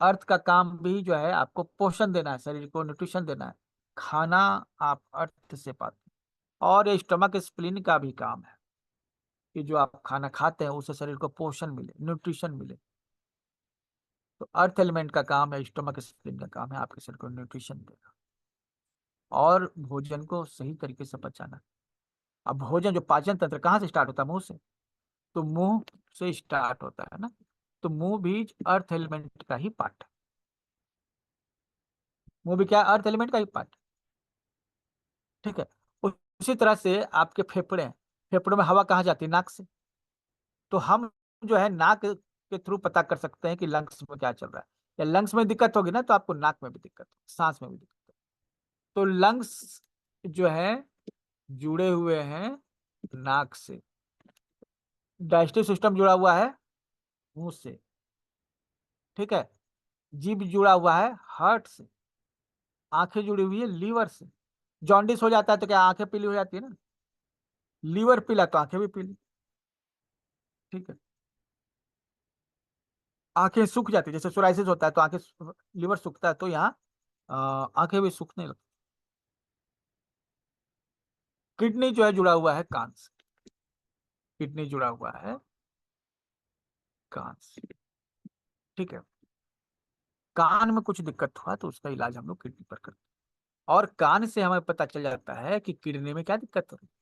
Speaker 1: अर्थ का काम भी जो है आपको पोषण देना है, शरीर को न्यूट्रिशन देना है। खाना आप अर्थ से पाते हैं। और ये स्टमक स्प्लीन का भी काम है कि जो आप खाना खाते हैं उससे शरीर को पोषण मिले, न्यूट्रिशन मिले। तो अर्थ एलिमेंट का काम है, स्टमक स्प्लीन का काम है आपके शरीर को न्यूट्रिशन देना और भोजन को सही तरीके से पचाना। अब भोजन जो पाचन तंत्र कहाँ से स्टार्ट होता है, मुंह से, तो मुंह से स्टार्ट होता है ना। तो मुंह भी अर्थ एलिमेंट का ही पार्ट है। मुंह भी क्या, अर्थ एलिमेंट का ही पार्ट है। ठीक है, उसी तरह से आपके फेफड़े हैं, फेफड़ों में हवा कहाँ जाती है, नाक से। तो हम जो है नाक के थ्रू पता कर सकते हैं कि लंग्स में क्या चल रहा है, या लंग्स में दिक्कत होगी ना तो आपको नाक में भी दिक्कत होगी, सांस में भी दिक्कत होगी। तो लंग्स जो है जुड़े हुए हैं नाक से, डाइजेस्टिव सिस्टम जुड़ा हुआ है मुंह से। ठीक है, जीभ जुड़ा हुआ है हार्ट से, आंखें जुड़ी हुई है लीवर से। जॉन्डिस हो जाता है तो क्या आंखें पीली हो जाती है ना, लीवर पीला तो आंखें भी पीली। ठीक है, आंखें सूख जाती है, जैसे सोराइसिस होता है तो आंखें, लीवर सूखता है तो यहाँ आंखें भी सूखने लगती। किडनी जो है जुड़ा हुआ है कान से, किडनी जुड़ा हुआ है कान से। ठीक है, कान में कुछ दिक्कत हुआ तो उसका इलाज हम लोग किडनी पर करते हैं, और कान से हमें पता चल जाता है कि किडनी में क्या दिक्कत हो रही है।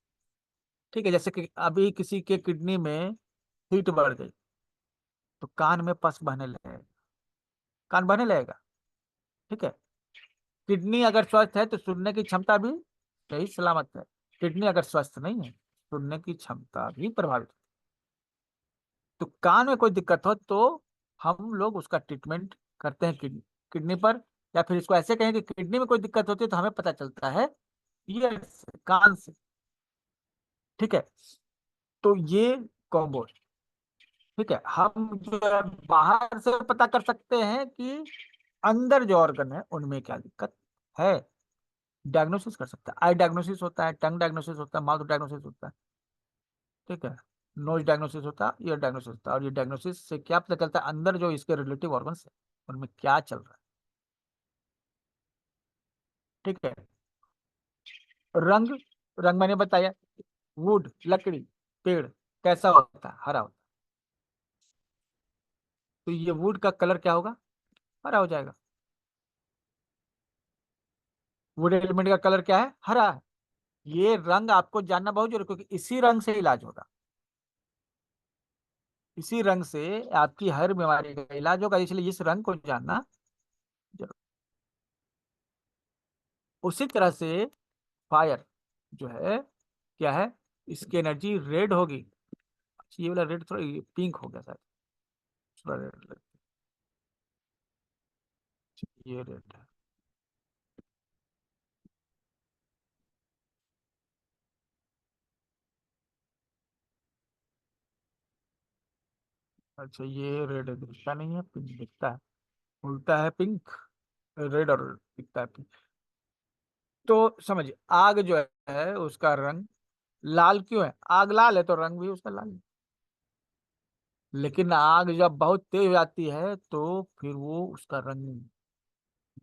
Speaker 1: ठीक है, जैसे कि अभी किसी के किडनी में हीट बढ़ गई तो कान में पस बहने लगेगा, कान बहने लगेगा। ठीक है, किडनी अगर स्वस्थ है तो सुनने की क्षमता भी सही सलामत है। किडनी अगर स्वस्थ नहीं है, सुनने की क्षमता भी प्रभावित है। तो कान में कोई दिक्कत हो तो हम लोग उसका ट्रीटमेंट करते हैं किडनी पर, या फिर इसको ऐसे कहें कि किडनी में कोई दिक्कत होती है तो हमें पता चलता है ईयर से, कान से। ठीक है, तो ये कॉम्बो, ठीक है, हम जो है बाहर से पता कर सकते हैं कि अंदर जो ऑर्गन है उनमें क्या दिक्कत है, डायग्नोसिस कर सकता है। आई डायग्नोसिस होता है, टंग डायग्नोसिस होता है, माउथ डायग्नोसिस होता है, ठीक है, नोज डायग्नोसिस होता है, ईयर डायग्नोसिस होता है। और ये डायग्नोसिस से क्या पता चलता है, अंदर जो इसके रिलेटिव ऑर्गन्स है उनमें क्या चल रहा है, ठीक है। रंग, रंग मैंने बताया, वुड लकड़ी, पेड़ कैसा होता है, हरा होता है। तो ये वुड का कलर क्या होगा, हरा हो जाएगा। वुड एलिमेंट का कलर क्या है, हरा है। ये रंग आपको जानना बहुत जरूरी है, क्योंकि इसी रंग से इलाज होगा, इसी रंग से आपकी हर बीमारी का इलाज होगा, इसलिए इस रंग को जानना जरूरी। उसी तरह से फायर जो है क्या है, इसकी एनर्जी रेड होगी। अच्छा, ये वाला रेड थोड़ा पिंक हो गया सर, थोड़ा रेड लग, ये रेड है। अच्छा, ये रेड दिखता नहीं है, पिंक दिखता है, उल्टा है पिंक, रेड और दिखता है पिंक। तो समझिए, आग जो है उसका रंग लाल क्यों है, आग लाल है तो रंग भी उसका लाल है। लेकिन आग जब बहुत तेज हो जाती है तो फिर वो उसका रंग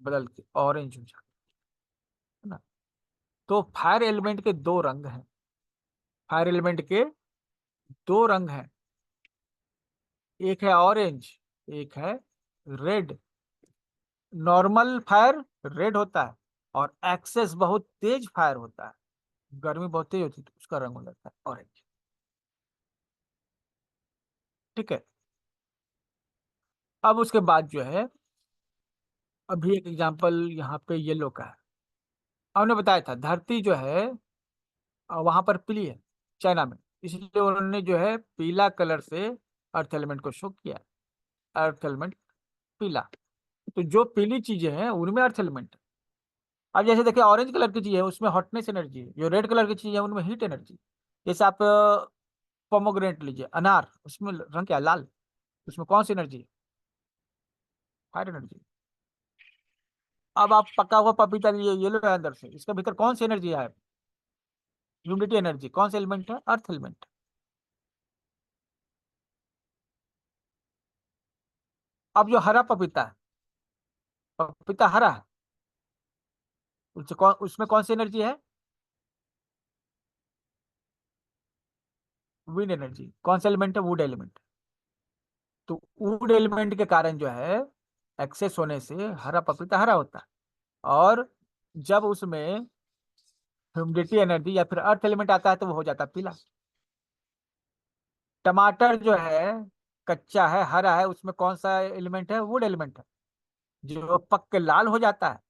Speaker 1: बदल के ऑरेंज हो जाता है ना। तो फायर एलिमेंट के दो रंग हैं, फायर एलिमेंट के दो रंग हैं, एक है ऑरेंज, एक है रेड। नॉर्मल फायर रेड होता है, और एक्सेस बहुत तेज फायर होता है, गर्मी बहुत तेज होती है तो उसका रंग हो जाता है ऑरेंज, ठीक है। अब उसके बाद जो है, अभी एक एग्जांपल यहाँ पे येलो का है। हमने बताया था धरती जो है वहां पर पीली है, चाइना में, इसलिए उन्होंने जो है पीला कलर से अर्थ एलिमेंट को शो किया, अर्थ एलिमेंट पीला। तो जो पीली चीजें हैं उनमें अर्थ एलिमेंट है। अब जैसे देखिए, ऑरेंज कलर की चीज है उसमें हॉटनेस एनर्जी है, जो रेड कलर की चीज है उनमें हीट एनर्जी। जैसे आप पोमोग्रेनेट लीजिए, अनार, उसमें रंग क्या है, लाल, उसमें कौन सी एनर्जी है, फायर एनर्जी। अब आप पका हुआ पपीता लीजिए, येलो है अंदर से, इसके भीतर कौन सी एनर्जी है, ह्यूमिडिटी एनर्जी, कौन सा एलिमेंट है, अर्थ एलिमेंट। अब जो हरा पपीता है, पपीता हरा है, उसमें कौन सी एनर्जी है, विंड एनर्जी। कौन सा एलिमेंट है, वुड एलिमेंट। तो वुड एलिमेंट के कारण जो है एक्सेस होने से हरा पपीता हरा होता है, और जब उसमें ह्यूमिडिटी एनर्जी या फिर अर्थ एलिमेंट आता है तो वो हो जाता है पीला। टमाटर जो है कच्चा है, हरा है, उसमें कौन सा एलिमेंट है, वुड एलिमेंट है। जो पक के लाल हो जाता है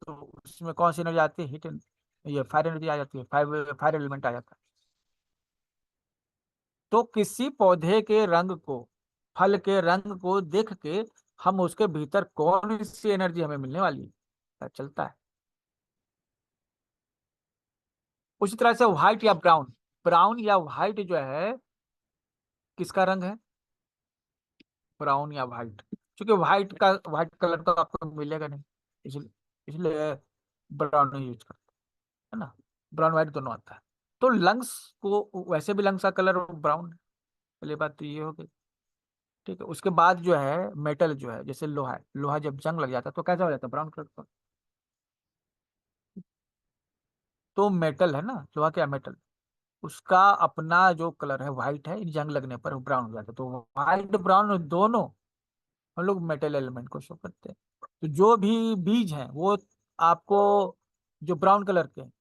Speaker 1: तो उसमें कौन सी एनर्जी आती है, हीट, ये फायर एनर्जी आ जाती है, फायर फायर एलिमेंट आ जाता है। तो किसी पौधे के रंग को, फल के रंग को देख के हम उसके भीतर कौन सी एनर्जी हमें मिलने वाली है पता चलता है। उसी तरह से व्हाइट या ब्राउन, ब्राउन या व्हाइट जो है किसका रंग है, ब्राउन या व्हाइट। क्योंकि व्हाइट कलर तो आपको मिलेगा नहीं, इसलिए इसलिए ब्राउन यूज करते हैं ना, ब्राउन व्हाइट दोनों आता है। तो लंग्स को, वैसे भी लंग्स का कलर ब्राउन है, पहली बात तो ये हो गई, ठीक है। उसके बाद जो है मेटल जो है, जैसे लोहा है, लोहा जब जंग लग जाता है तो कैसा हो जाता है, ब्राउन कलर का। तो मेटल है ना, लोहा क्या मेटल, उसका अपना जो कलर है व्हाइट है, जंग लगने पर ब्राउन हो जाता है। तो व्हाइट ब्राउन दोनों हम लोग मेटल एलिमेंट को शो करते हैं। तो जो भी बीज हैं वो आपको जो ब्राउन कलर के हैं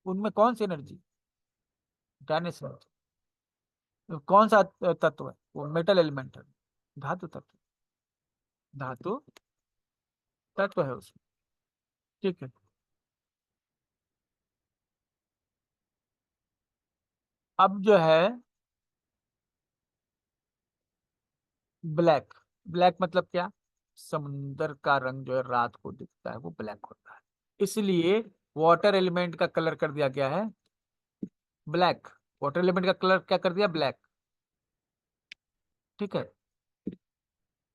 Speaker 1: उनमें कौन सी एनर्जी, डैनिश एनर्जी। कौन सा तत्व है, वो मेटल एलिमेंट है, धातु तत्व, धातु तत्व है उसमें, ठीक है। अब जो है ब्लैक, ब्लैक मतलब क्या, समुंदर का रंग जो है रात को दिखता है वो ब्लैक होता है, इसलिए वाटर एलिमेंट का कलर कर दिया गया है ब्लैक। वाटर एलिमेंट का कलर क्या कर दिया, ब्लैक। ठीक है,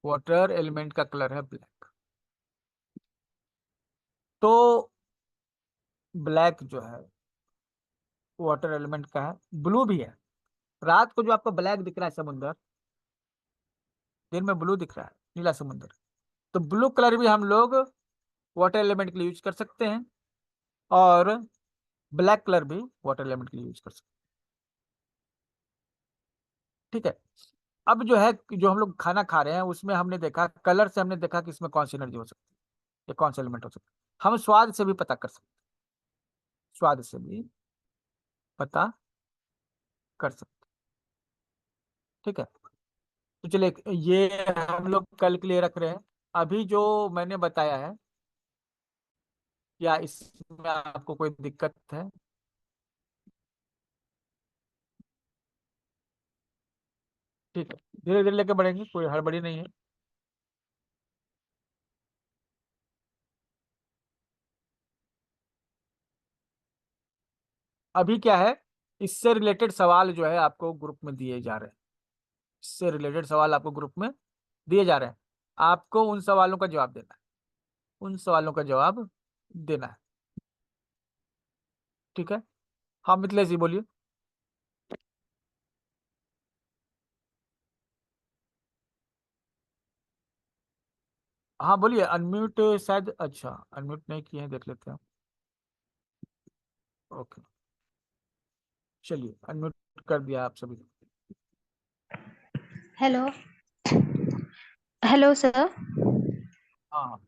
Speaker 1: वाटर एलिमेंट का कलर है ब्लैक। तो ब्लैक जो है वाटर एलिमेंट का है, ब्लू भी है। रात को जो आपको ब्लैक दिख रहा है समुंदर, दिन में ब्लू दिख रहा है नीला समुंदर, तो ब्लू कलर भी हम लोग वाटर एलिमेंट के लिए यूज कर सकते हैं, और ब्लैक कलर भी वाटर एलिमेंट के लिए यूज कर सकते हैं। ठीक है, अब जो है, जो हम लोग खाना खा रहे हैं उसमें हमने देखा, कलर से हमने देखा कि इसमें कौन सी एनर्जी हो सकती है या कौन सा एलिमेंट हो सकता है। हम स्वाद से भी पता कर सकते हैं, स्वाद से भी पता कर सकते हैं। ठीक है, तो चलिए ये हम लोग कल के लिए रख रहे हैं। अभी जो मैंने बताया है, क्या इसमें आपको कोई दिक्कत है? ठीक है, धीरे धीरे लेके बढ़ेंगे, कोई हड़बड़ी नहीं है। अभी क्या है, इससे रिलेटेड सवाल जो है आपको ग्रुप में दिए जा रहे हैं, इससे रिलेटेड सवाल आपको ग्रुप में दिए जा रहे हैं। आपको उन सवालों का जवाब देना है, उन सवालों का जवाब देना है। ठीक है, हाँ मिथिलेश जी बोलिए। हाँ बोलिए, अनम्यूट शायद, अच्छा अनम्यूट नहीं किए हैं, देख लेते हैं। ओके, चलिए अनम्यूट कर दिया आप सभी।
Speaker 6: हेलो। Hello sir.
Speaker 1: हाँ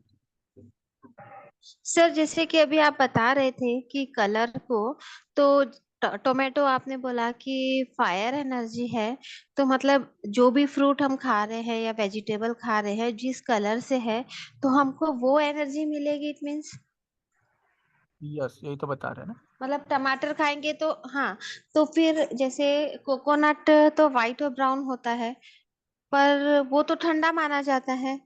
Speaker 6: सर जैसे कि अभी आप बता रहे थे कि कलर को, तो टोमेटो आपने बोला कि फायर एनर्जी है, तो मतलब जो भी फ्रूट हम खा रहे हैं या वेजिटेबल खा रहे हैं जिस कलर से है, तो हमको वो एनर्जी मिलेगी, इट मीन्स।
Speaker 1: यस, यही तो बता रहे हैं ना।
Speaker 6: मतलब टमाटर खाएंगे तो हाँ, तो फिर जैसे कोकोनट तो वाइट और ब्राउन होता है, पर वो तो ठंडा माना जाता है।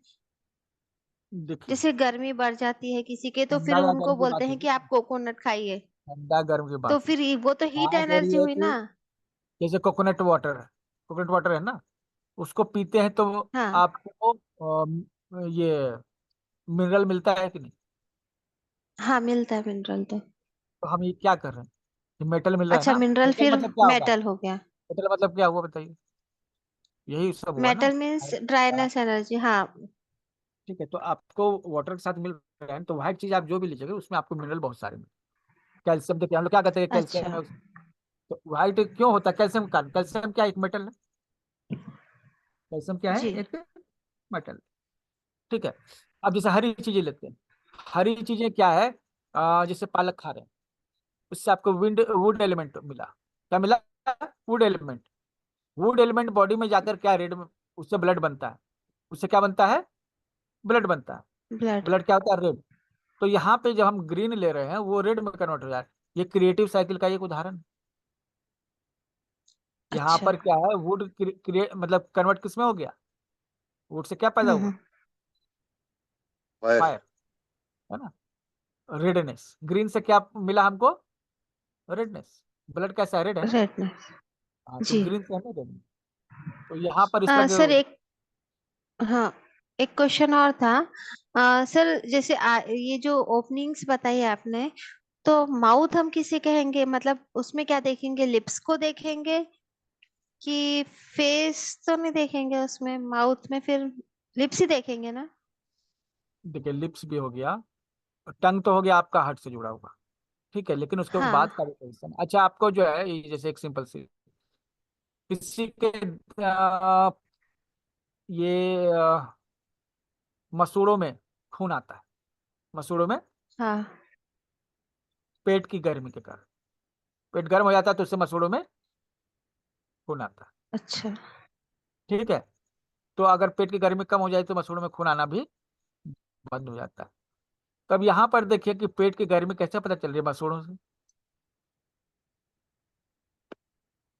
Speaker 1: देखिए,
Speaker 6: जैसे गर्मी बढ़ जाती है किसी के, तो फिर
Speaker 1: ठंडा या
Speaker 6: उनको
Speaker 1: गर्म की
Speaker 6: बोलते
Speaker 1: बात
Speaker 6: हैं
Speaker 1: होगी,
Speaker 6: कि आप कोकोनट खाइए।
Speaker 1: ठंडा गर्म की
Speaker 6: तो
Speaker 1: बात
Speaker 6: फिर
Speaker 1: होगी।
Speaker 6: वो तो हीट
Speaker 1: बात हो रही
Speaker 6: एनर्जी
Speaker 1: है
Speaker 6: हुई
Speaker 1: कि
Speaker 6: ना।
Speaker 1: जैसे कोकोनट वाटर है, कोकोनट वाटर है ना, उसको पीते हैं तो
Speaker 6: हाँ
Speaker 1: आपको ये मिनरल मिलता है कि नहीं?
Speaker 6: हाँ, मिलता है मिनरल तो।
Speaker 1: तो हम ये क्या कर रहे हैं, ये मेटल मिल रहा है
Speaker 6: अच्छा,
Speaker 1: ना।
Speaker 6: मिनरल
Speaker 1: मेटल
Speaker 6: फिर
Speaker 1: मतलब क्या होगा?
Speaker 6: मेटल हो गया।
Speaker 1: मेटल मतलब क्या हुआ बताइए, यही सब हुआ ना।
Speaker 6: मेटल मीन्स ड्राइनेस एनर्जी, हाँ।
Speaker 1: ठीक है, तो आपको वाटर के साथ मिल रहा है, तो व्हाइट चीज आप जो भी लीजिएगा उसमें आपको मिनरल बहुत सारे मिले। कैल्शियम, देखिए हम लोग क्या कहते हैं, कैल्शियम
Speaker 6: अच्छा
Speaker 1: है तो व्हाइट क्यों होता है? कैल्शियम का, कैल्शियम क्या एक मेटल है? कैल्शियम क्या है?
Speaker 6: जी।
Speaker 1: एक मेटल। ठीक है, अब जैसे हरी चीजें लेते हैं, हरी चीजें क्या है, जैसे पालक खा रहे हैं, उससे आपको वुड एलिमेंट मिला। क्या मिला? Would element. Would element body में जाकर क्या, रेड में, उससे ब्लड बनता है, उससे क्या बनता है? ब्लड बनता है।
Speaker 6: ब्लड।
Speaker 1: ब्लड क्या होता है? रेड। तो यहाँ पे जब हम ग्रीन ले रहे हैं वो रेड में कन्वर्ट हो जाए, ये क्रिएटिव साइकिल का एक उदाहरण है। यहाँ
Speaker 6: अच्छा।
Speaker 1: पर क्या है, वुड क्रिएट मतलब कन्वर्ट किस में हो गया? वुड से क्या पैदा हुआ?
Speaker 6: हम्म।
Speaker 7: फायर।
Speaker 1: फायर, है ना। रेडनेस, ग्रीन से क्या मिला हमको? रेडनेस। ब्लड कैसा है? रेड है ना।
Speaker 6: रेडनेस।
Speaker 1: हाँ, तो
Speaker 6: जी।
Speaker 1: ग्रीन से हमें रेड। तो यहाँ पर इस तरह
Speaker 6: सर
Speaker 1: के,
Speaker 6: एक, हाँ, एक क्वेश्चन और था। सर जैसे ये जो ओपनिंग्स बताई आपने, तो माउथ हम किसे कहेंगे? मतलब उसमें क्या देखेंगे, लिप्स को देखेंगे कि फेस तो नहीं देखेंगे उसमें, माउथ में फिर लिप्स ही देखेंगे ना?
Speaker 1: देखिए लिप्स भी हो गया, टंग तो हो गया आपका हार्ट से जुड़ा हुआ। ठीक है, लेकिन उसके बाद
Speaker 6: हाँ
Speaker 1: का भी क्वेश्चन, अच्छा आपको जो है ये जैसे एक सिंपल सी, किसी के आ, ये मसूड़ों में खून आता है, मसूड़ों में,
Speaker 6: हाँ।
Speaker 1: पेट की गर्मी के कारण। पेट गर्म हो जाता है तो उससे मसूड़ों में खून आता है।
Speaker 6: अच्छा।
Speaker 1: ठीक है, तो अगर पेट की गर्मी कम हो जाए तो मसूड़ों में खून आना भी बंद हो जाता है। तब यहाँ पर देखिए कि पेट की गर्मी कैसे पता चल रही है? मसूड़ों से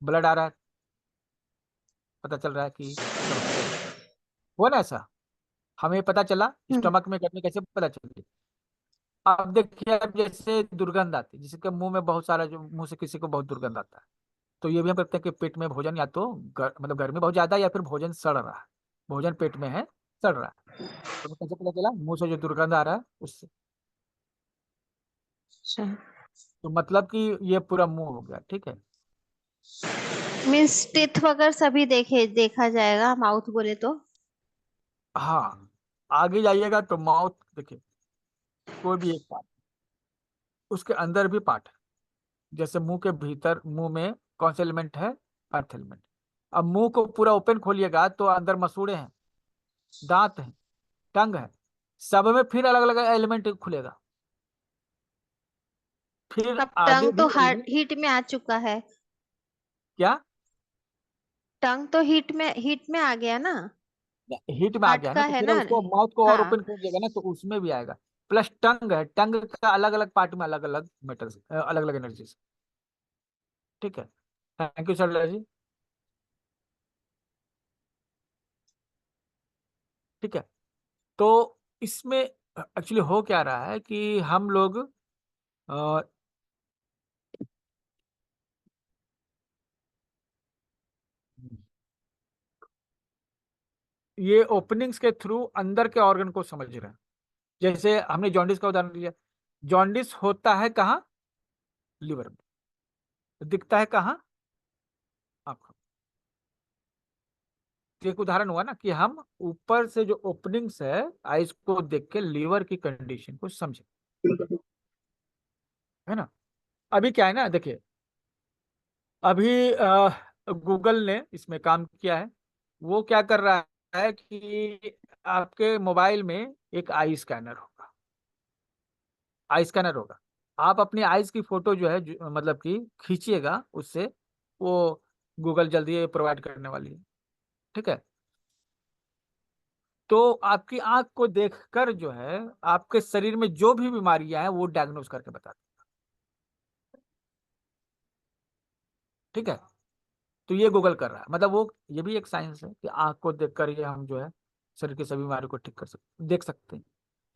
Speaker 1: ब्लड आ रहा है, पता चल रहा है कि स्टमक से हुआ ना ऐसा। हमें पता चला
Speaker 6: हम्म।
Speaker 1: स्टमक में गर्मी कैसे पता चली? अब देखिए, अब जैसे दुर्गंध आती है, जिसके मुंह में बहुत सारा, जो मुंह से किसी को बहुत दुर्गंध आता है, तो ये भी हम कहते हैं कि पेट में भोजन या तो मतलब गर्मी बहुत ज्यादा है या फिर भोजन सड़ रहा है, भोजन पेट में है, सड़ रहा है। तो कैसे पता चला? मुंह से जो दुर्गंध आ रहा है उससे।
Speaker 6: अच्छा,
Speaker 1: तो मतलब कि ये पूरा मुंह हो गया, ठीक है।
Speaker 6: मीन्स टीथ वगैरह सभी देखा जाएगा, माउथ बोले तो।
Speaker 1: हाँ, आगे जाइएगा तो माउथ देखिए, कोई भी एक पार्ट, उसके अंदर भी पार्ट है। जैसे मुंह के भीतर, मुंह में कौन सा एलिमेंट है? Earth element. अब मुंह को पूरा ओपन खोलिएगा तो अंदर मसूड़े हैं, दांत है, टंग है, सब में फिर अलग अलग एलिमेंट खुलेगा। फिर
Speaker 6: अब
Speaker 1: आगे
Speaker 6: टंग
Speaker 1: भी
Speaker 6: तो हार्ट
Speaker 1: element-
Speaker 6: हीट में आ चुका है।
Speaker 1: क्या?
Speaker 6: टंग तो हीट में आ गया ना।
Speaker 1: हीट में आ
Speaker 6: हार्ट
Speaker 1: गया है ना,
Speaker 6: का
Speaker 1: तो
Speaker 6: है
Speaker 1: फिर
Speaker 6: ना।
Speaker 1: उसको माउथ को और
Speaker 6: हाँ।
Speaker 1: ओपन कीजिएगा ना तो उसमें भी आएगा। प्लस टंग है, टंग का अलग अलग पार्ट में अलग अलग मेटल्स, अलग अलग एनर्जीज। ठीक है, थैंक यू सर जी। ठीक है, तो इसमें एक्चुअली हो क्या रहा है कि हम लोग अ, ये ओपनिंग्स के थ्रू अंदर के ऑर्गन को समझ रहे हैं। जैसे हमने जॉन्डिस का उदाहरण लिया, जॉन्डिस होता है कहाँ? लिवर में। दिखता है कहाँ? आपको एक उदाहरण हुआ ना कि हम ऊपर से जो ओपनिंग्स है आइज को देख के लीवर की कंडीशन को समझे, है ना। अभी क्या है ना, देखिए, अभी गूगल ने इसमें काम किया है। वो क्या कर रहा है कि आपके मोबाइल में एक आई स्कैनर होगा, आई स्कैनर होगा। आप अपनी आईज की फोटो जो है मतलब कि खींचिएगा उससे, वो गूगल जल्दी प्रोवाइड करने वाली है। ठीक है, तो आपकी आंख को देखकर जो है आपके शरीर में जो भी बीमारियां हैं वो डायग्नोज करके बताते हैं। ठीक है, तो ये गूगल कर रहा है, मतलब वो ये भी एक साइंस है कि आंख को देखकर ये हम जो है शरीर की सभी बीमारियों को ठीक कर सकते, देख सकते हैं।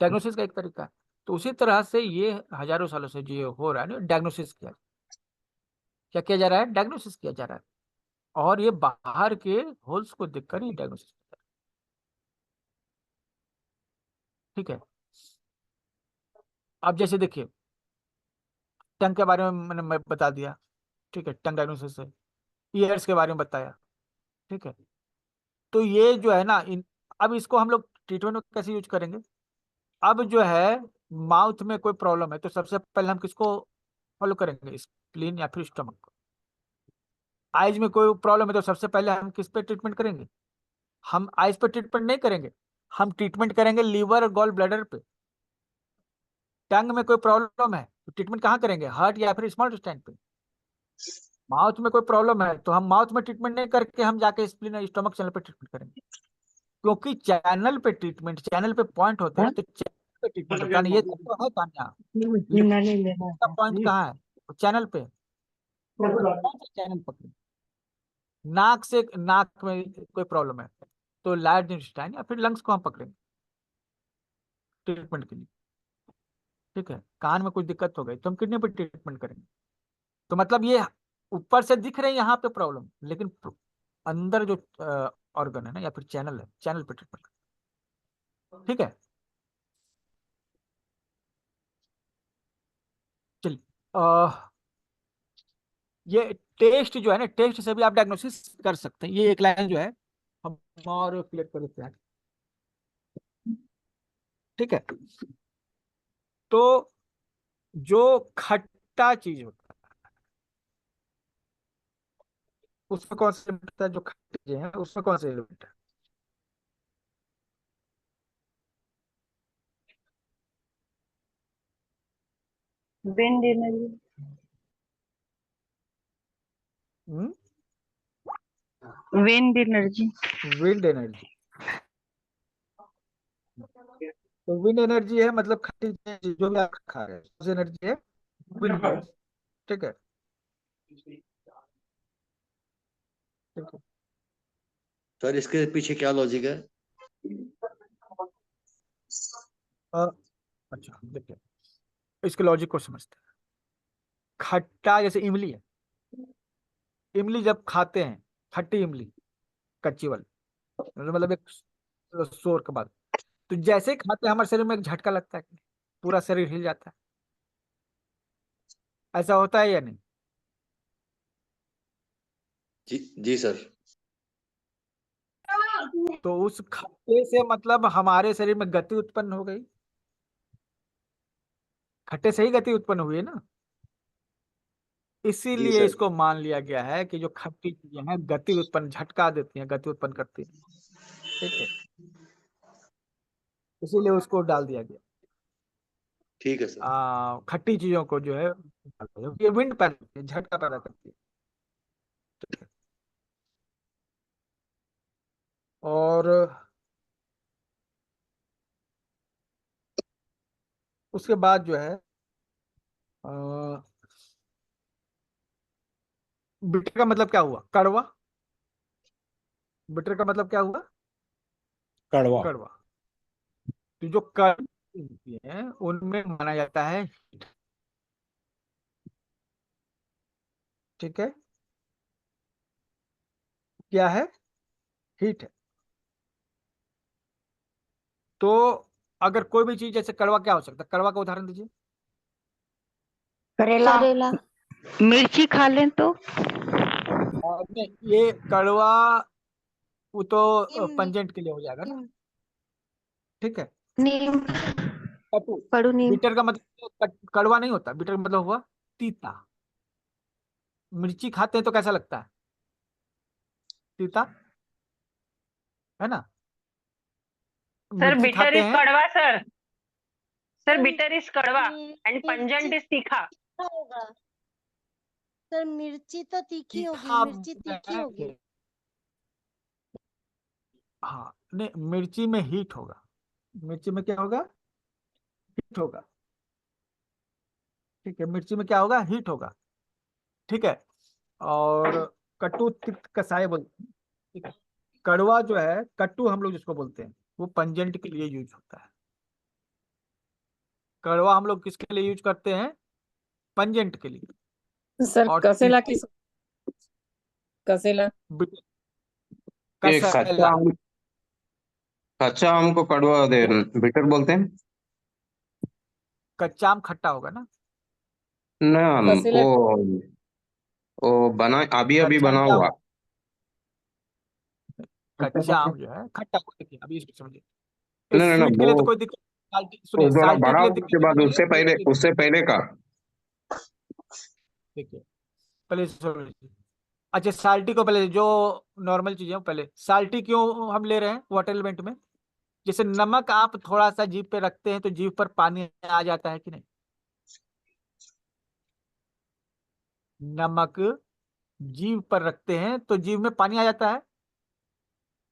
Speaker 1: डायग्नोसिस का एक तरीका है। तो उसी तरह से ये हजारों सालों से जो ये हो रहा है ना, डायग्नोसिस किया, क्या किया जा रहा है? डायग्नोसिस किया जा रहा है। और ये बाहर के होल्स को देखकर ही डायग्नोसिस किया जा रहा है। ठीक है, अब जैसे देखिए, टंग के बारे में मैंने मैं बता दिया। ठीक है, टंग डायग्नोसिस है। ईयर्स के बारे में बताया। ठीक है, तो ये जो है ना, अब इसको हम लोग ट्रीटमेंट में कैसे यूज करेंगे? अब जो है माउथ में कोई प्रॉब्लम है तो सबसे पहले हम किसको फॉलो करेंगे? स्प्लीन या फिर स्टमक को। आइज में कोई प्रॉब्लम है तो सबसे पहले हम किस पे ट्रीटमेंट करेंगे? हम आइज पे ट्रीटमेंट नहीं करेंगे, हम ट्रीटमेंट करेंगे लीवर और गॉल ब्लैडर पे। टंग में कोई प्रॉब्लम है तो ट्रीटमेंट कहाँ करेंगे? हार्ट या फिर स्मॉल इंटेस्टाइन पे। माउथ में कोई प्रॉब्लम है तो हम माउथ में ट्रीटमेंट नहीं करके हम जाके स्प्लीन और स्टमक चैनल पे ट्रीटमेंट करेंगे। क्योंकि चैनल पे ट्रीटमेंट, चैनल पे पॉइंट होते हैं, तो चैनल पे ट्रीटमेंट होता है। ये तो है कहानियां, लेकिन का पॉइंट कहाँ है? चैनल पे। अब कौन सा चैनल पकड़े? नाक से, नाक में कोई प्रॉब्लम है तो लार्ज इंटेस्टाइन या फिर लंग्स को हम पकड़ेंगे ट्रीटमेंट के लिए। ठीक है, कान में कुछ दिक्कत हो गई तो हम किडनी पे ट्रीटमेंट करेंगे। तो मतलब ये ऊपर से दिख रहे हैं यहाँ पे प्रॉब्लम, लेकिन अंदर जो ऑर्गन है ना या फिर चैनल है, चैनल पे ट्रीटमेंट। ठीक है, चलिए, ये टेस्ट जो है ना, टेस्ट से भी आप डायग्नोसिस कर सकते हैं। ये एक लाइन जो है हम और क्लियर कर देते हैं। ठीक है, तो जो खट्टा चीज होता है उसमें कौन सा एलिमेंट होता है? जो खट्टी चीजें हैं उसमें कौन सा एलिमेंट है?
Speaker 3: Wind energy. Wind energy.
Speaker 1: Wind energy. तो विंड एनर्जी है, मतलब खट्टी चीज जो भी आप खा रहे हैं, कौन सी एनर्जी है? Wind energy. ठीक है, ठीक है।
Speaker 7: सर इसके पीछे क्या लॉजिक है?
Speaker 1: अ, अच्छा देखिए, इसके लॉजिक को समझते हैं। खट्टा जैसे इमली है, इमली जब खाते हैं, खट्टी इमली, कच्ची वाली, मतलब एक शोर के बाद, तो जैसे ही खाते हैं हमारे शरीर में एक झटका लगता है, पूरा शरीर हिल जाता है। ऐसा होता है या नहीं?
Speaker 7: जी जी सर।
Speaker 1: तो उस खट्टे से मतलब हमारे शरीर में गति उत्पन्न हो गई, खट्टे से ही गति उत्पन्न हुई है ना।
Speaker 7: जी
Speaker 1: इसीलिए
Speaker 7: सर।
Speaker 1: इसको मान लिया गया है कि जो खट्टी चीजें हैं गति उत्पन्न, झटका देती हैं, गति उत्पन्न करती है। ठीक है, इसीलिए उसको डाल दिया गया।
Speaker 7: ठीक है सर।
Speaker 1: खट्टी चीजों को जो है ये विंड पैदा करती है, झटका पैदा करती है। ठीक है। और उसके बाद जो है बिटर का मतलब क्या हुआ? कड़वा। बिटर का मतलब क्या हुआ?
Speaker 2: कड़वा।
Speaker 1: कड़वा। तो जो कड़वी होती है उनमें माना जाता है हीट। ठीक है, क्या है? हीट है। तो अगर कोई भी चीज, जैसे कड़वा क्या हो सकता है? कड़वा का उदाहरण दीजिए।
Speaker 3: करेला।
Speaker 6: करेला।
Speaker 3: मिर्ची खा लें तो?
Speaker 1: और नहीं, ये कड़वा वो तो
Speaker 6: नीम।
Speaker 1: पंजेंट के लिए हो जाएगा ना।
Speaker 6: नीम।
Speaker 1: ठीक है।
Speaker 6: नीम।
Speaker 1: कटु।
Speaker 6: कड़ू नीम।
Speaker 1: बिटर का मतलब कड़वा नहीं होता, बिटर का मतलब हुआ तीता। मिर्ची खाते हैं तो कैसा लगता है? तीता, है ना।
Speaker 5: सर
Speaker 1: मिर्ची
Speaker 5: बिटर
Speaker 1: खाते
Speaker 5: इज
Speaker 1: हैं।
Speaker 5: कड़वा sir. Sir
Speaker 6: sir,
Speaker 5: bitter is कड़वा एंड
Speaker 6: मिर्ची
Speaker 5: पंजेंट इज तीखा।
Speaker 6: तीखा होगा। सर मिर्ची तो तीखी होगी,
Speaker 1: तीखा
Speaker 6: मिर्ची तीखी होगी।
Speaker 1: हाँ, नहीं, मिर्ची में हीट होगा। मिर्ची में क्या होगा? हीट होगा। ठीक है, मिर्ची में क्या होगा? हीट होगा। ठीक है। और कटु तिक्त कसाय बोलते हैं। ठीक है। कड़वा जो है, कट्टू हम लोग जिसको बोलते हैं, वो पंजेंट के लिए यूज होता है। कड़वा हम लोग किसके लिए यूज करते हैं? पंजेंट के लिए।
Speaker 8: सर
Speaker 1: और
Speaker 8: कसेला किस, कसेला?
Speaker 1: बिट-
Speaker 9: ये कच्चा
Speaker 1: कसाइला।
Speaker 9: आम, कच्चा आम को कड़वा दे बिटर बोलते हैं
Speaker 1: कच्चा आम खट्टा होगा ना।
Speaker 9: ना।
Speaker 8: कसेला।
Speaker 9: वो बना अभी अभी
Speaker 1: कच्चा आम
Speaker 9: बना
Speaker 1: क्या
Speaker 9: हुआ।
Speaker 1: होगा? कच्चा आम जो है खट्टा होगा। देखिए अभी इसको समझिए, तो
Speaker 9: नहीं नहीं नहीं,
Speaker 1: स्वीट के लिए तो कोई दिक्कत, साल्टी
Speaker 9: वो
Speaker 1: सुनिए,
Speaker 9: थोड़ा
Speaker 1: साल्टी
Speaker 9: बड़ा
Speaker 1: के लिए
Speaker 9: होने के
Speaker 1: दिक्कत
Speaker 9: बाद
Speaker 1: नहीं है,
Speaker 9: उससे
Speaker 1: स्वीट
Speaker 9: पहले
Speaker 1: के लिए दिक्कत।
Speaker 9: उससे पहले का।
Speaker 1: देखिए पहले सुन लीजिए। अच्छा, साल्टी को पहले, जो नॉर्मल चीजें हैं, पहले साल्टी क्यों हम ले रहे हैं वाटर एलिमेंट में? जैसे नमक आप थोड़ा सा जीभ पे रखते हैं तो जीभ पर पानी आ जाता है कि नहीं? नमक जीभ पर रखते हैं तो जीभ में पानी आ जाता है।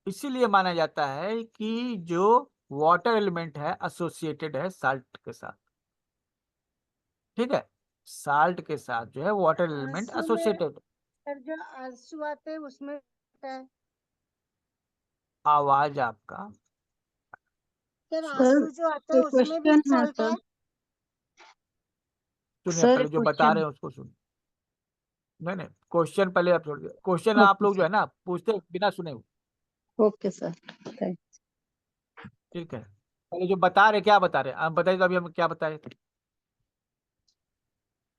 Speaker 1: इसीलिए माना जाता है कि जो वाटर एलिमेंट है एसोसिएटेड है साल्ट के साथ। ठीक है, साल्ट के साथ जो है वाटर एलिमेंट
Speaker 6: आंसू में,
Speaker 1: एसोसिएटेड।
Speaker 6: सर जो आंसू आते हैं उसमें होता है।
Speaker 1: आवाज आपका,
Speaker 6: सर
Speaker 3: सर
Speaker 6: आंसू जो आता है
Speaker 3: एक
Speaker 6: उसमें भी
Speaker 3: क्वेश्चन है
Speaker 6: सॉल्ट है।
Speaker 3: सर।
Speaker 1: सुनिए
Speaker 3: सर
Speaker 1: पहले
Speaker 3: एक
Speaker 1: जो बता
Speaker 3: क्वेश्चन।
Speaker 1: रहे हैं उसको सुनिए। नहीं नहीं, क्वेश्चन पहले आप छोड़ दिए, क्वेश्चन आप
Speaker 3: ओके
Speaker 1: लोग जो
Speaker 3: सर।
Speaker 1: है ना पूछते हैं बिना सुने हुए।
Speaker 3: Okay sir. थैंक।
Speaker 1: ठीक है, पहले जो बता रहे, क्या बता रहे आप बताइए, तो अभी हम क्या बताए थे?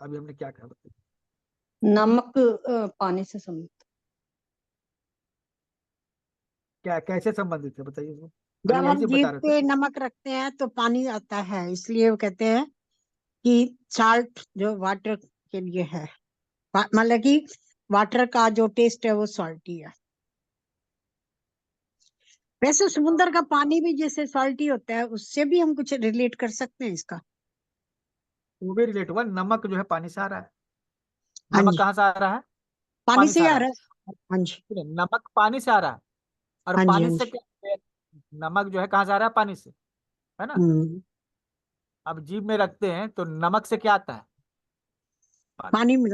Speaker 1: अभी हमने क्या कहा बताइए?
Speaker 3: नमक पानी से संबंधित।
Speaker 1: क्या कैसे संबंधित है बताइए इसको? अभी
Speaker 6: जब
Speaker 1: यही
Speaker 6: हम
Speaker 1: से
Speaker 6: जीभ
Speaker 1: बता रहे थे।
Speaker 6: पे नमक रखते हैं तो पानी आता है, इसलिए वो कहते हैं कि साल्ट जो वाटर के लिए है, मतलब कि वाटर का जो टेस्ट है वो सॉल्टी है। वैसे समुद्र का पानी भी जैसे सॉल्टी होता है, उससे भी हम कुछ रिलेट कर सकते हैं इसका।
Speaker 1: वो भी रिलेट हुआ, नमक जो है पानी से आ रहा है।
Speaker 6: हाँ
Speaker 1: नमक
Speaker 6: जी,
Speaker 1: कहाँ से आ रहा है?
Speaker 6: पानी
Speaker 1: पानी
Speaker 6: से
Speaker 1: से
Speaker 6: ही
Speaker 1: आ
Speaker 6: आ
Speaker 1: रहा
Speaker 6: रहा
Speaker 1: है।
Speaker 6: है। हाँ जी।
Speaker 1: ठीक है, नमक पानी से आ रहा है। और
Speaker 6: हाँ जी।
Speaker 1: पानी
Speaker 6: हाँ
Speaker 1: से
Speaker 6: जी।
Speaker 1: क्या, नमक जो है कहाँ से आ रहा है? पानी से, है ना।
Speaker 6: हम्म।
Speaker 1: अब जीभ में रखते हैं तो नमक से क्या आता है? पानी।
Speaker 6: पानी में।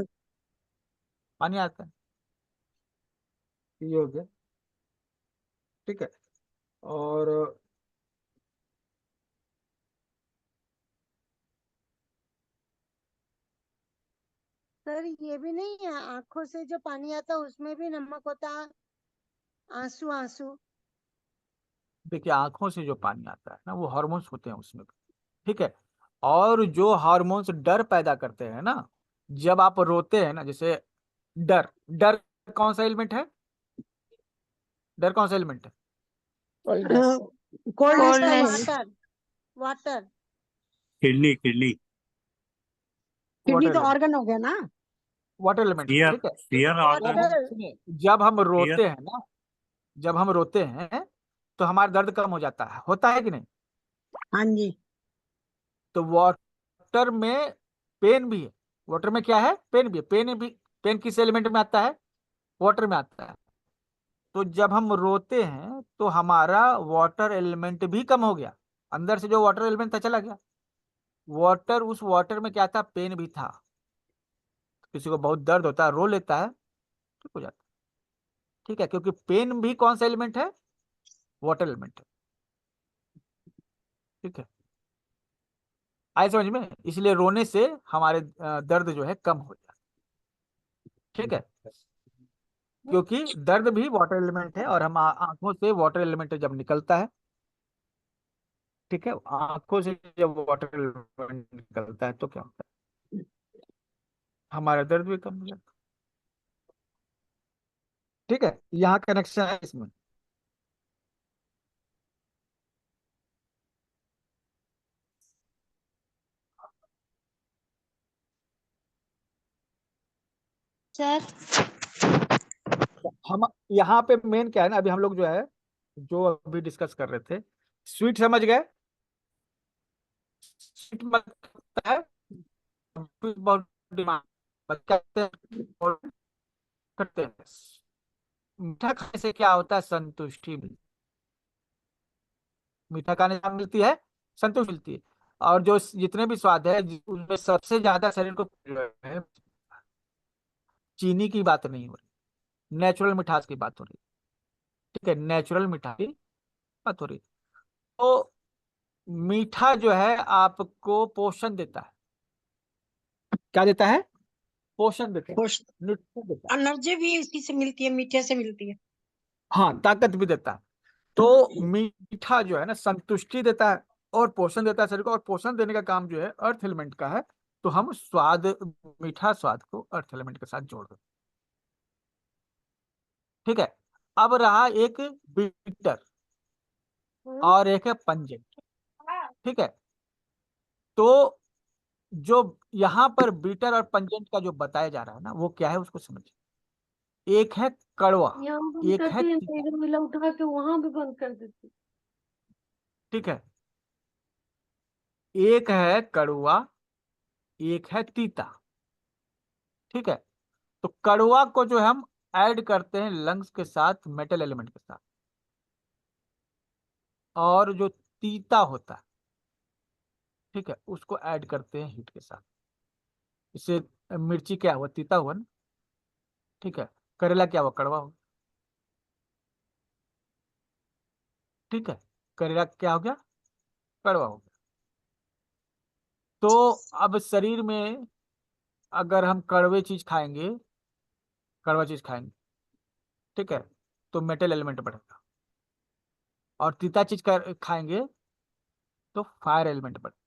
Speaker 1: पानी आता है। ये हो गया। ठीक है। और
Speaker 8: सर ये भी नहीं है, आंखों से जो पानी आता है उसमें भी नमक होता है, आंसू आंसू।
Speaker 1: देखिए आंखों से जो पानी आता है ना वो हार्मोन्स होते हैं उसमें, ठीक है। और जो हार्मोन्स डर पैदा करते हैं ना, जब आप रोते हैं ना, जैसे डर, डर कौन सा एलिमेंट है? डर कौन सा एलिमेंट है?
Speaker 8: Coldness,
Speaker 6: coldness.
Speaker 8: Water, water.
Speaker 2: Kidney kidney
Speaker 1: water
Speaker 8: kidney तो
Speaker 1: एलिमेंट,
Speaker 8: ऑर्गन हो गया ना।
Speaker 1: वाटर एलिमेंट,
Speaker 2: फियर
Speaker 1: ठीक है।
Speaker 2: फियर
Speaker 1: जब
Speaker 2: ऑर्गन
Speaker 1: हम
Speaker 8: वाटर।
Speaker 1: सुनिए, जब हम
Speaker 2: फियर
Speaker 1: रोते हैं ना, जब हम रोते हैं तो हमारा दर्द कम हो जाता है, होता है कि नहीं?
Speaker 8: हाँ जी।
Speaker 1: तो वाटर में पेन भी है। वाटर में क्या है? पेन भी है। पेन भी, पेन किस एलिमेंट में आता है? वाटर में आता है। तो जब हम रोते हैं तो हमारा वाटर एलिमेंट भी कम हो गया, अंदर से जो वाटर एलिमेंट था चला गया। वाटर, उस वाटर में क्या था? पेन भी था। किसी को बहुत दर्द होता है, रो लेता है, ठीक हो जाता है, ठीक है, क्योंकि पेन भी कौन सा एलिमेंट है? वाटर एलिमेंट है, ठीक है। आए समझ में? इसलिए रोने से हमारे दर्द जो है कम हो जाता है, ठीक है, क्योंकि दर्द भी वाटर एलिमेंट है। और हम आंखों से वाटर एलिमेंट जब निकलता है, ठीक है, आंखों से जब वाटर एलिमेंट निकलता है तो क्या होता है? हमारा दर्द भी कम हो जाता है, ठीक है। यहाँ कनेक्शन है इसमें।
Speaker 6: सर
Speaker 1: हम यहाँ पे मेन क्या है ना, अभी हम लोग जो है, जो अभी डिस्कस कर रहे थे, स्वीट समझ गए? स्वीट मतलब है बहुत डिमांड, कहते हैं और करते हैं। मीठा खाने से क्या होता है? संतुष्टि मिलती, मीठा खाने से मिलती है, संतुष्टि मिलती है। और जो जितने भी स्वाद है उनमें सबसे ज्यादा शरीर को जो है, चीनी की बात नहीं हो रही, नेचुरल मिठास की बात हो रही, ठीक है, नेचुरल मिठास की बात हो रही। तो मीठा जो है आपको पोषण देता है। क्या देता है? पोषण देता है, न्यूट्रिशन देता है,
Speaker 8: एनर्जी भी इसी से मिलती है, मीठे से मिलती है।
Speaker 1: हाँ, ताकत भी देता है। तो मीठा जो है ना संतुष्टि देता है और पोषण देता है शरीर को, और पोषण देने का काम जो है अर्थ एलिमेंट का है। तो हम स्वाद, मीठा स्वाद को अर्थ एलिमेंट के साथ जोड़ दें, ठीक है। अब रहा एक बीटर और एक है पंजेंट, ठीक है। तो जो यहाँ पर बीटर और पंजेंट का जो बताया जा रहा है ना, वो क्या है उसको समझिए। एक है कड़वा,
Speaker 8: यहाँ बंद
Speaker 1: एक है
Speaker 8: करते हैं,
Speaker 1: तीता,
Speaker 8: तेरे मिला उठा के वहां भी बंद कर देते।
Speaker 1: ठीक है। एक है कड़वा, एक है तीता, ठीक है। तो कड़वा को जो हम ऐड करते हैं लंग्स के साथ, मेटल एलिमेंट के साथ। और जो तीता होता है, ठीक है, उसको ऐड करते हैं हीट के साथ। इससे मिर्ची क्या हुआ? तीता हुआ ना, ठीक है। करेला क्या हुआ? कड़वा हुआ, ठीक है। करेला क्या हो गया? कड़वा हो गया। तो अब शरीर में अगर हम कड़वे चीज खाएंगे, कड़वा चीज खाएंगे, ठीक है, तो मेटल एलिमेंट बढ़ेगा। और तीता चीज खाएंगे तो फायर एलिमेंट बढ़ेगा,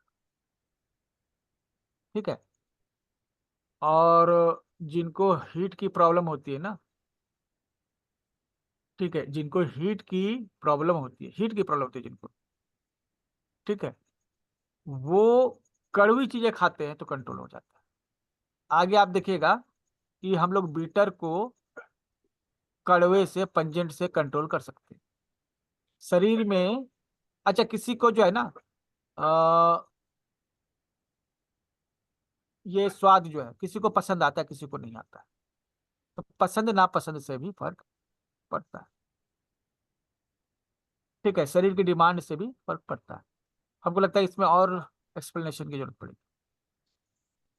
Speaker 1: ठीक है। और जिनको हीट की प्रॉब्लम होती है ना, ठीक है, जिनको हीट की प्रॉब्लम होती है, हीट की प्रॉब्लम होती है जिनको, ठीक है, वो कड़वी चीजें खाते हैं तो कंट्रोल हो जाता है। आगे आप देखिएगा कि हम लोग बीटर को कड़वे से, पंजेंट से कंट्रोल कर सकते हैं शरीर में। अच्छा, किसी को जो है ना ये स्वाद जो है किसी को पसंद आता है, किसी को नहीं आता है। तो पसंद नापसंद से भी फर्क पड़ता है, ठीक है, शरीर की डिमांड से भी फर्क पड़ता है। हमको लगता है इसमें और एक्सप्लेनेशन की जरूरत पड़ेगी,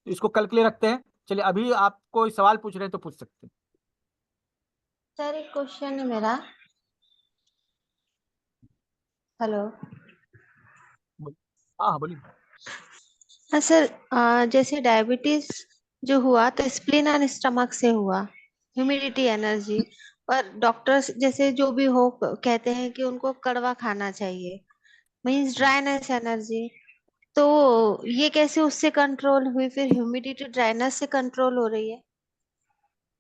Speaker 1: तो इसको कल के लिए रखते हैं। चलिए, अभी आप कोई सवाल पूछ रहे हैं तो पूछ सकते हैं।
Speaker 6: सर एक क्वेश्चन है मेरा। हेलो।
Speaker 1: हाँ हाँ, बोलिए।
Speaker 6: हाँ सर, जैसे डायबिटीज जो हुआ तो स्प्लीन एंड स्टमक से हुआ, ह्यूमिडिटी एनर्जी। और डॉक्टर्स जैसे जो भी हो कहते हैं कि उनको कड़वा खाना चाहिए, मीन्स ड्राइनेस एनर्जी। तो ये कैसे उससे कंट्रोल हुई, फिर ह्यूमिडिटी ड्राइनेस से कंट्रोल हो रही है?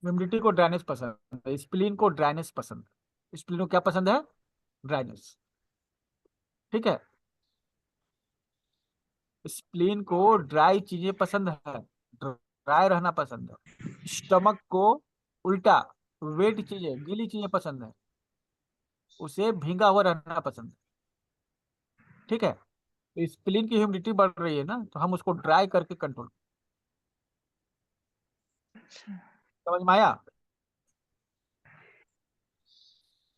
Speaker 1: ह्यूमिडिटी को ड्राइनेस पसंद है, स्प्लीन को ड्राइनेस पसंद है। स्प्लीन को क्या पसंद है? ड्राइनेस। ठीक है, स्प्लीन को ड्राई चीजें पसंद है, ड्राई रहना पसंद है। स्टमक को उल्टा वेट चीजें, गीली चीजें पसंद है, उसे भींगा हुआ रहना पसंद है। ठीक है, तो स्प्लीन की ह्यूमिडिटी बढ़ रही है ना, तो हम उसको ड्राई करके कंट्रोल। समझ में आया?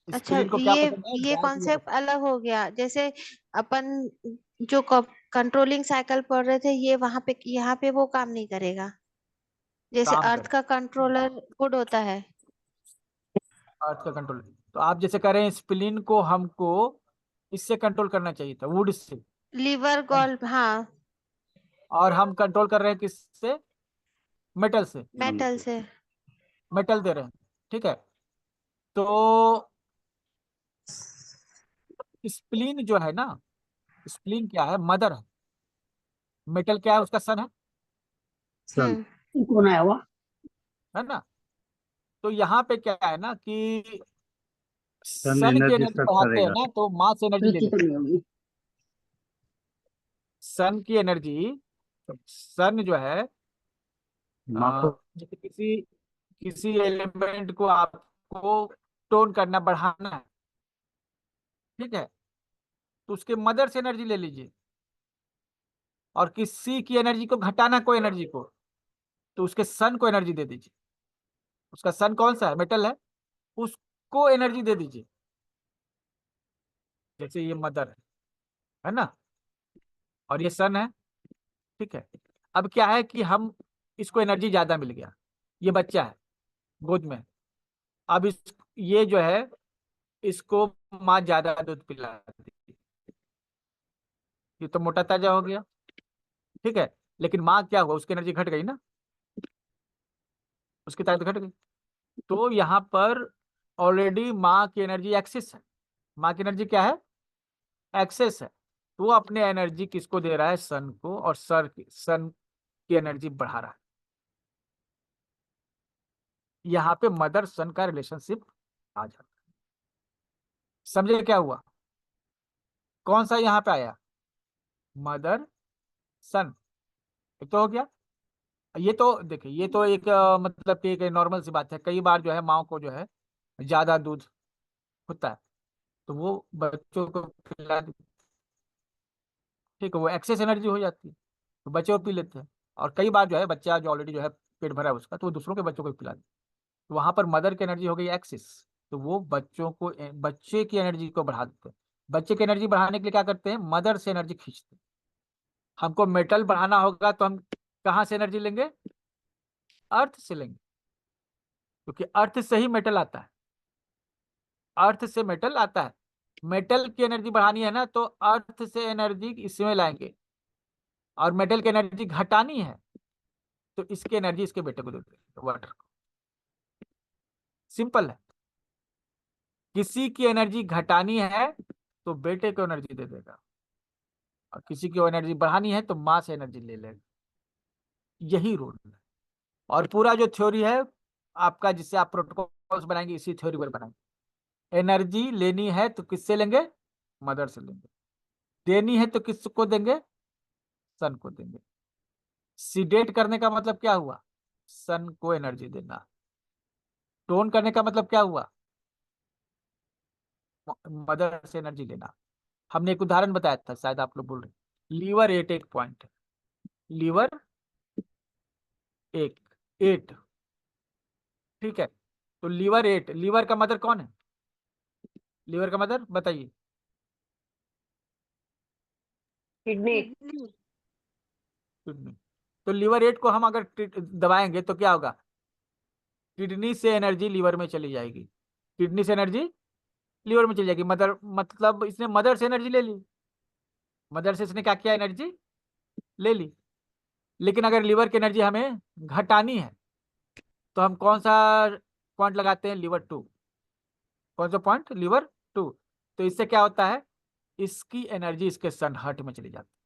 Speaker 6: अच्छा,
Speaker 1: स्प्लीन को क्या
Speaker 6: ये
Speaker 1: पसंद है?
Speaker 6: ये
Speaker 1: ड्राई चीजें
Speaker 6: कॉन्सेप्ट
Speaker 1: पसंद
Speaker 6: अलग हो गया। जैसे अपन जो कंट्रोलिंग साइकिल पढ़ रहे थे, ये वहां पे यहाँ पे वो काम नहीं करेगा।
Speaker 1: है।
Speaker 6: जैसे
Speaker 1: काम
Speaker 6: अर्थ
Speaker 1: कर
Speaker 6: का कंट्रोलर वुड होता है।
Speaker 1: अर्थ का कंट्रोल, तो आप जैसे कह रहे हैं स्प्लीन को हमको इससे कंट्रोल करना चाहिए था, वुड से।
Speaker 6: लीवर गॉल, हाँ,
Speaker 1: और हम कंट्रोल कर रहे हैं किससे? मेटल से।
Speaker 6: मेटल से।
Speaker 1: मेटल दे रहे हैं। ठीक है, तो स्प्लीन जो है ना, स्प्लीन क्या है? मदर है। मेटल क्या है? उसका सन है।
Speaker 3: कौन आया हुआ?
Speaker 1: है ना? तो यहाँ पे क्या है ना कि
Speaker 2: सन
Speaker 1: सन की
Speaker 2: एनर्जी
Speaker 1: एनर्जी
Speaker 2: सर्व
Speaker 1: बढ़ाते हैं
Speaker 2: करेगा।
Speaker 1: ना, तो मास एनर्जी ले
Speaker 3: रुचि
Speaker 1: लेते
Speaker 3: तो
Speaker 1: हैं।
Speaker 3: नहीं होगी।
Speaker 1: सन की एनर्जी, सन जो है
Speaker 2: मापो।
Speaker 1: जैसे किसी किसी एलिमेंट को आपको टोन करना, बढ़ाना है। ठीक है, तो उसके मदर से एनर्जी ले लीजिए। और किसी की एनर्जी को घटाना, कोई एनर्जी को, तो उसके सन को एनर्जी दे दीजिए। उसका सन कौन सा है? मेटल है, उसको एनर्जी दे दीजिए। जैसे ये मदर है ना, और ये सन है। ठीक है, अब क्या है कि हम इसको एनर्जी ज्यादा मिल गया, ये बच्चा है गोद में। अब ये जो है, इसको माँ ज्यादा दूध पिला दी, ये तो मोटा ताजा हो गया। ठीक है, लेकिन माँ क्या हुआ? उसकी एनर्जी घट गई ना, उसकी ताकत घट गई। तो यहाँ पर ऑलरेडी माँ की एनर्जी एक्सेस है। माँ की एनर्जी क्या है? एक्सेस है। तो वो अपने एनर्जी किसको दे रहा है? सन को, और सन की एनर्जी बढ़ा रहा है। यहाँ पे मदर सन का रिलेशनशिप आ जाता है। समझे क्या हुआ? कौन सा यहाँ पे आया? मदर सन। एक तो हो गया। ये तो देखिए, ये तो एक मतलब कि एक नॉर्मल सी बात है। कई बार जो है माँ को जो है ज्यादा दूध होता है, तो वो बच्चों को खिला। ठीक है, वो एक्सेस एनर्जी हो जाती है, तो बच्चे वो पी लेते हैं। और कई बार जो है बच्चा जो ऑलरेडी जो है पेट भरा है उसका, तो वो दूसरों के बच्चों को भी पिला देता है। तो वहां पर मदर की एनर्जी हो गई एक्सेस, तो वो बच्चों को, बच्चे की एनर्जी को बढ़ा देते हैं। बच्चे की एनर्जी बढ़ाने के लिए क्या करते हैं? मदर से एनर्जी खींचते हैं। हमको मेटल बढ़ाना होगा तो हम कहाँ से एनर्जी लेंगे? अर्थ से लेंगे, क्योंकि अर्थ से ही मेटल आता है। अर्थ से मेटल आता है। मेटल की एनर्जी बढ़ानी है ना, तो अर्थ से एनर्जी इसमें लाएंगे। और मेटल की एनर्जी घटानी है, तो इसकी एनर्जी इसके बेटे को दे देंगे, वाटर को। सिंपल है। किसी की एनर्जी घटानी है तो बेटे को एनर्जी दे देगा, और किसी की एनर्जी बढ़ानी है तो माँ से एनर्जी ले लेगा। यही रूल है। और पूरा जो थ्योरी है आपका, जिससे आप प्रोटोकॉल्स बनाएंगे, इसी थ्योरी पर बनाएंगे। एनर्जी लेनी है तो किससे लेंगे? मदर से लेंगे। देनी है तो किसको देंगे? सन को देंगे। सीडेट करने का मतलब क्या हुआ? सन को एनर्जी देना। टोन करने का मतलब क्या हुआ? मदर से एनर्जी लेना। हमने एक उदाहरण बताया था, शायद आप लोग बोल रहे, लीवर एट एक पॉइंट। लीवर एक, एट। ठीक है, तो लीवर एट, लीवर का मदर कौन है? लीवर का मदर बताइए।
Speaker 4: किडनी।
Speaker 8: किडनी।
Speaker 1: किडनी। तो लीवर एट को हम अगर दबाएंगे तो क्या होगा? किडनी से एनर्जी लीवर में चली जाएगी। किडनी से एनर्जी लीवर में चली जाएगी। मदर मतलब इसने मदर से एनर्जी ले ली। मदर से इसने क्या किया? एनर्जी ले ली। लेकिन अगर लीवर की एनर्जी हमें घटानी है तो हम कौन सा पॉइंट लगाते हैं? लीवर 2। कौन सा पॉइंट? लीवर 2। तो इससे क्या होता है, इसकी एनर्जी इसके सनहर्ट में चली जाती है।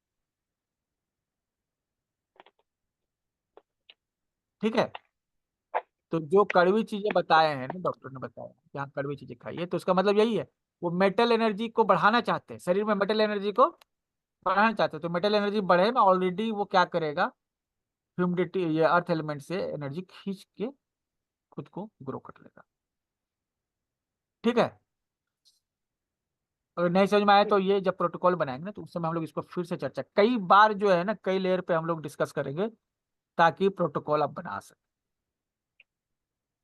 Speaker 1: ठीक है, तो जो कड़वी चीजें बताए हैं ना, डॉक्टर ने बताया कि हाँ कड़वी चीजें खाइए, तो उसका मतलब यही है, वो मेटल एनर्जी को बढ़ाना चाहते हैं, शरीर में मेटल एनर्जी को बढ़ाना चाहते हैं। तो मेटल एनर्जी बढ़े ना, ऑलरेडी वो क्या करेगा, ह्यूमिडिटी, ये अर्थ एलिमेंट से एनर्जी खींच के खुद को ग्रो कर लेगा। ठीक है, अगर नहीं समझ में आया तो ये जब प्रोटोकॉल बनाएंगे ना, तो उस समय हम लोग इसको फिर से चर्चा, कई बार जो है ना, कई लेयर पे हम लोग डिस्कस करेंगे, ताकि प्रोटोकॉल आप बना सकें।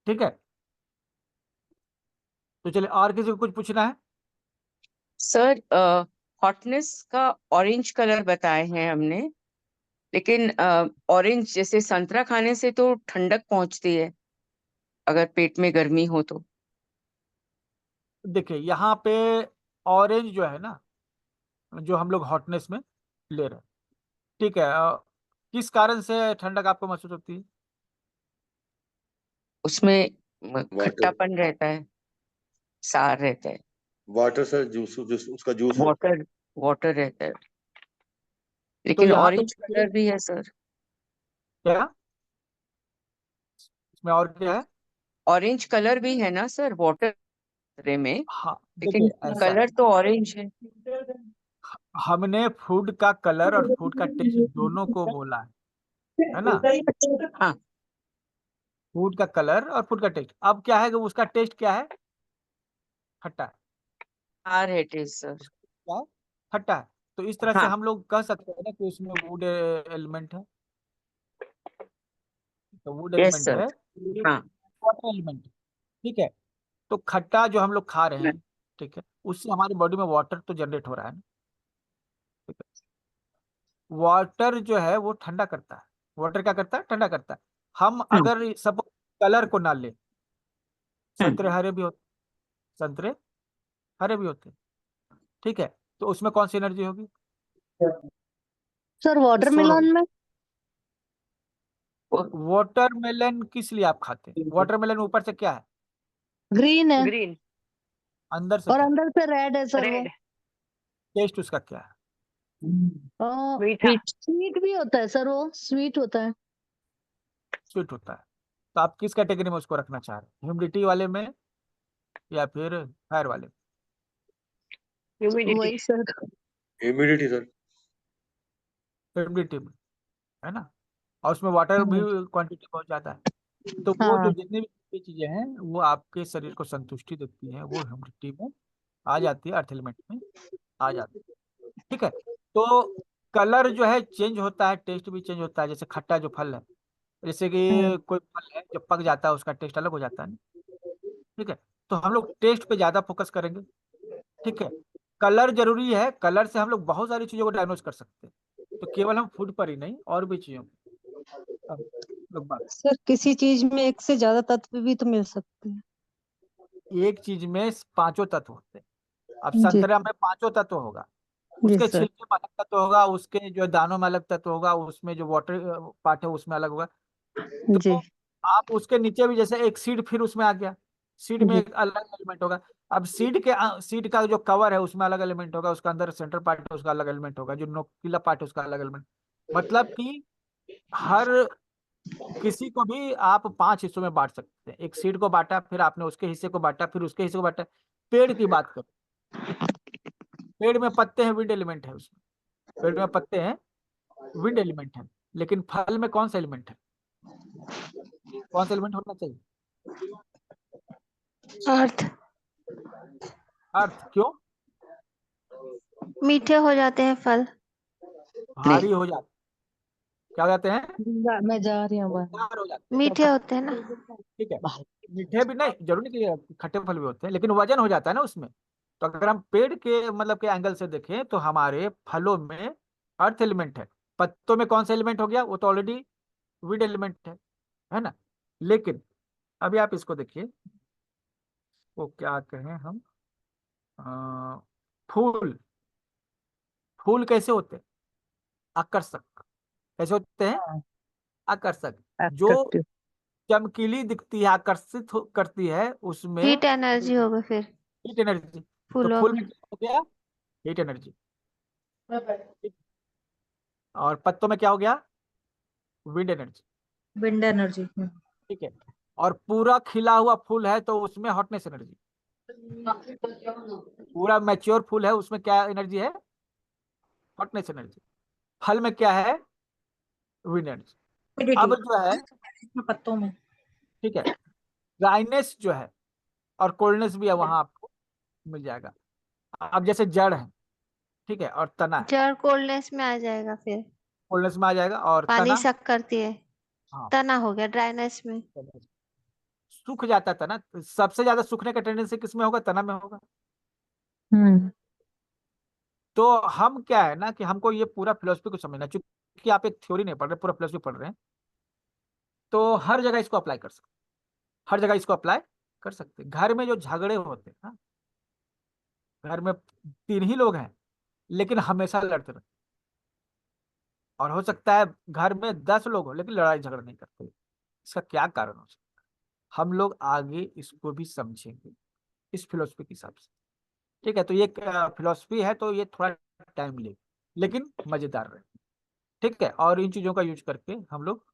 Speaker 1: ठीक है, तो चलिए, और किसी को कुछ पूछना है?
Speaker 10: सर हॉटनेस का ऑरेंज कलर बताए हैं हमने, लेकिन ऑरेंज जैसे संतरा खाने से तो ठंडक पहुंचती है अगर पेट में गर्मी हो तो।
Speaker 1: देखिए यहाँ पे ऑरेंज जो है ना, जो हम लोग हॉटनेस में ले रहे हैं, ठीक है, किस कारण से ठंडक आपको महसूस होती है?
Speaker 10: उसमें
Speaker 7: वाटर।
Speaker 10: खट्टापन रहता है, सार रहता है,
Speaker 7: वाटर सर, जूस जूस उसका जूस होता
Speaker 10: वाटर वाटर रहता है,
Speaker 1: तो
Speaker 10: लेकिन
Speaker 1: यहाँ पे
Speaker 10: ऑरेंज
Speaker 1: देखिए,
Speaker 10: कलर भी है सर।
Speaker 1: क्या इसमें और क्या है?
Speaker 10: ऑरेंज कलर भी है ना सर वाटर में,
Speaker 1: हाँ
Speaker 10: लेकिन
Speaker 1: देखिए, ऐसा है,
Speaker 10: कलर तो ऑरेंज है।
Speaker 1: हमने फूड का कलर और फूड का टेस्ट दोनों को बोला है ना?
Speaker 10: हाँ,
Speaker 1: फूड का कलर और फूड का टेस्ट, अब क्या है कि उसका टेस्ट क्या है? खट्टा है।
Speaker 10: सार है टेस्ट सर।
Speaker 1: क्या है? खट्टा है। तो इस तरह से
Speaker 10: हाँ,
Speaker 1: हम लोग कह सकते हैं ना कि उसमें वुड एलिमेंट है। तो वुड
Speaker 10: यस
Speaker 1: एलिमेंट
Speaker 10: सर।
Speaker 1: है,
Speaker 10: हाँ,
Speaker 1: वाटर एलिमेंट। ठीक है, तो खट्टा जो हम लोग खा रहे हैं, ठीक है, उससे हमारी बॉडी में वाटर तो जनरेट हो रहा है ना। ठीक है, वाटर जो है वो ठंडा करता है। वाटर क्या करता है? ठंडा करता है। हम
Speaker 10: हम्म,
Speaker 1: अगर सब कलर को ना ले,
Speaker 10: हम्म,
Speaker 1: संतरे हरे भी होते, संतरे हरे भी होते, ठीक है, तो उसमें कौन सी एनर्जी होगी?
Speaker 3: सर
Speaker 1: स्टोर होगी।
Speaker 3: वाटरमेलन में
Speaker 1: वाटरमेलन किस लिए आप खाते हैं? वाटरमेलन ऊपर से क्या है,
Speaker 3: ग्रीन है
Speaker 4: ग्रीन,
Speaker 1: अंदर से
Speaker 3: और
Speaker 1: क्या है,
Speaker 3: अंदर से रेड है सर वो।
Speaker 4: रेड,
Speaker 1: टेस्ट उसका क्या है?
Speaker 4: मीठा।
Speaker 3: स्वीट भी होता है सर, वो स्वीट होता है।
Speaker 1: स्वीट होता है। तो आप किस कैटेगरी में उसको रखना चाह रहे हैं, ह्यूमिडिटी वाले में या फिर फायर वाले में?
Speaker 4: ह्यूमिडिटी।
Speaker 3: वही सर।
Speaker 7: Humidity sir.
Speaker 1: ह्यूमिडिटी में, है ना? और उसमें वाटर भी
Speaker 3: हम्म,
Speaker 1: क्वांटिटी बहुत ज्यादा है। तो वो जो
Speaker 3: हाँ
Speaker 1: जितनी भी चीजें हैं, वो आपके शरीर को संतुष्टि देती हैं, वो ह्यूमिडिटी में आ जाती है, अर्थ एलिमेंट में आ जाती है। ठीक है, तो कलर जो है चेंज होता है, टेस्ट भी चेंज होता है। जैसे खट्टा जो फल है, जैसे
Speaker 3: हम्म,
Speaker 1: कि कोई फल है जब पक जाता है उसका टेस्ट अलग हो जाता है ना। ठीक है, तो हम लोग टेस्ट पे ज्यादा फोकस करेंगे। ठीक है, कलर जरूरी है, कलर से हम लोग बहुत सारी चीजों को डायग्नोज कर सकते हैं। तो केवल हम फूड पर ही नहीं, और भी चीजों पर हम लोग बात,
Speaker 3: सर किसी चीज में एक से ज्यादा तत्व भी तो मिल सकते हैं।
Speaker 1: एक चीज में पांचों तत्व होते हैं। अब
Speaker 3: जी
Speaker 1: संतरा में पांचों तत्व होगा,
Speaker 3: जी
Speaker 1: उसके
Speaker 3: सर।
Speaker 1: छिलके में अलग तत्व होगा, उसके जो दानों में अलग तत्व होगा, उसमें जो वाटर पार्ट है उसमें अलग होगा।
Speaker 3: जी
Speaker 1: तो आप उसके नीचे भी, जैसे एक सीड फिर उसमें आ गया, सीड में
Speaker 3: जी
Speaker 1: एक अलग एलिमेंट होगा। अब सीड का जो कवर है उसमें अलग एलिमेंट होगा, उसका अंदर सेंटर पार्ट है उसका अलग एलिमेंट होगा, जो नोकीला पार्ट है उसका अलग एलिमेंट। मतलब कि हर किसी को भी आप पांच हिस्सों में बांट सकते हैं। एक सीड को बांटा, फिर आपने उसके हिस्से को बांटा, फिर उसके हिस्से को बांटा। पेड़ की बात करो, पेड़ में पत्ते हैं, विंड एलिमेंट है उसमें। पेड़ में पत्ते हैं, विंड एलिमेंट है। लेकिन फल में कौन सा एलिमेंट है, कौन सा एलिमेंट होना चाहिए?
Speaker 6: अर्थ।
Speaker 1: अर्थ। क्यों?
Speaker 6: मीठे हो जाते हैं फल।
Speaker 10: नहीं,
Speaker 1: भारी हो जाते, क्या हो जाते हैं?
Speaker 3: मैं जा रही हूँ बाहर।
Speaker 1: भार हो जाते
Speaker 6: मीठे होते हैं ना।
Speaker 1: हैं। ठीक है, मीठे भी नहीं, जरूरी नहीं कि खट्टे फल भी होते हैं, लेकिन वजन हो जाता है ना उसमें। तो अगर हम पेड़ के मतलब के एंगल से देखें, तो हमारे फलों में अर्थ एलिमेंट है। पत्तों में कौन सा एलिमेंट हो गया? वो तो ऑलरेडी विड एलिमेंट है ना? लेकिन अभी आप इसको देखिए, वो क्या कहें हम, अ, फूल, फूल कैसे होते हैं? आकर्षक, कैसे होते हैं? आकर्षक। जो
Speaker 4: Attractive.
Speaker 1: चमकीली दिखती है, आकर्षित करती है, उसमें
Speaker 6: हीट एनर्जी होगा फिर
Speaker 1: हीट एनर्जी। तो
Speaker 6: फूलों
Speaker 1: फूल
Speaker 6: में।
Speaker 1: में क्या हो गया? Heat energy. और पत्तों में क्या हो गया? Wind energy.
Speaker 4: Wind energy.
Speaker 1: ठीक है। और पूरा खिला हुआ फूल है तो उसमें हॉटनेस एनर्जी। पूरा मैच्योर फूल है, उसमें क्या एनर्जी है? Hotness energy. फल में क्या है? Wind energy. अब जो है,
Speaker 4: पत्तों में।
Speaker 1: ठीक है, ड्राइनेस जो है और कोल्डनेस भी है, वहां आपको मिल जाएगा। अब जैसे जड़ है, ठीक है, और तना है,
Speaker 6: जड़ कोल्डनेस में आ जाएगा फिर।
Speaker 1: कोल्डनेस में आ जाएगा। और
Speaker 6: पानी
Speaker 1: तना,
Speaker 6: सक करती है,
Speaker 1: हाँ,
Speaker 6: तना हो गया ड्राइनेस में।
Speaker 1: सूख जाता है तना। तो सबसे ज्यादा सूखने का टेंडेंसी किस में होगा? तना में होगा।
Speaker 4: हम्म।
Speaker 1: तो हम क्या है ना कि हमको ये पूरा फिलोसफी को समझना, क्योंकि आप एक थ्योरी नहीं पढ़ रहे, पूरा फिलोसफी पढ़ रहे हैं, तो हर जगह इसको अप्लाई कर सकते, हर जगह इसको अप्लाई कर सकते। घर में जो झगड़े होते हैं ना, घर में 3 ही लोग हैं लेकिन हमेशा लड़ते रहते, और हो सकता है घर में 10 लोग हो लेकिन लड़ाई झगड़ा नहीं करते। इसका क्या कारण हो सकता है? हम लोग आगे इसको भी समझेंगे इस फिलोसफी के हिसाब से। ठीक है, तो ये फिलोसफी है, तो ये थोड़ा टाइम ले, लेकिन मजेदार रहे। ठीक है, और इन चीजों का यूज करके हम लोग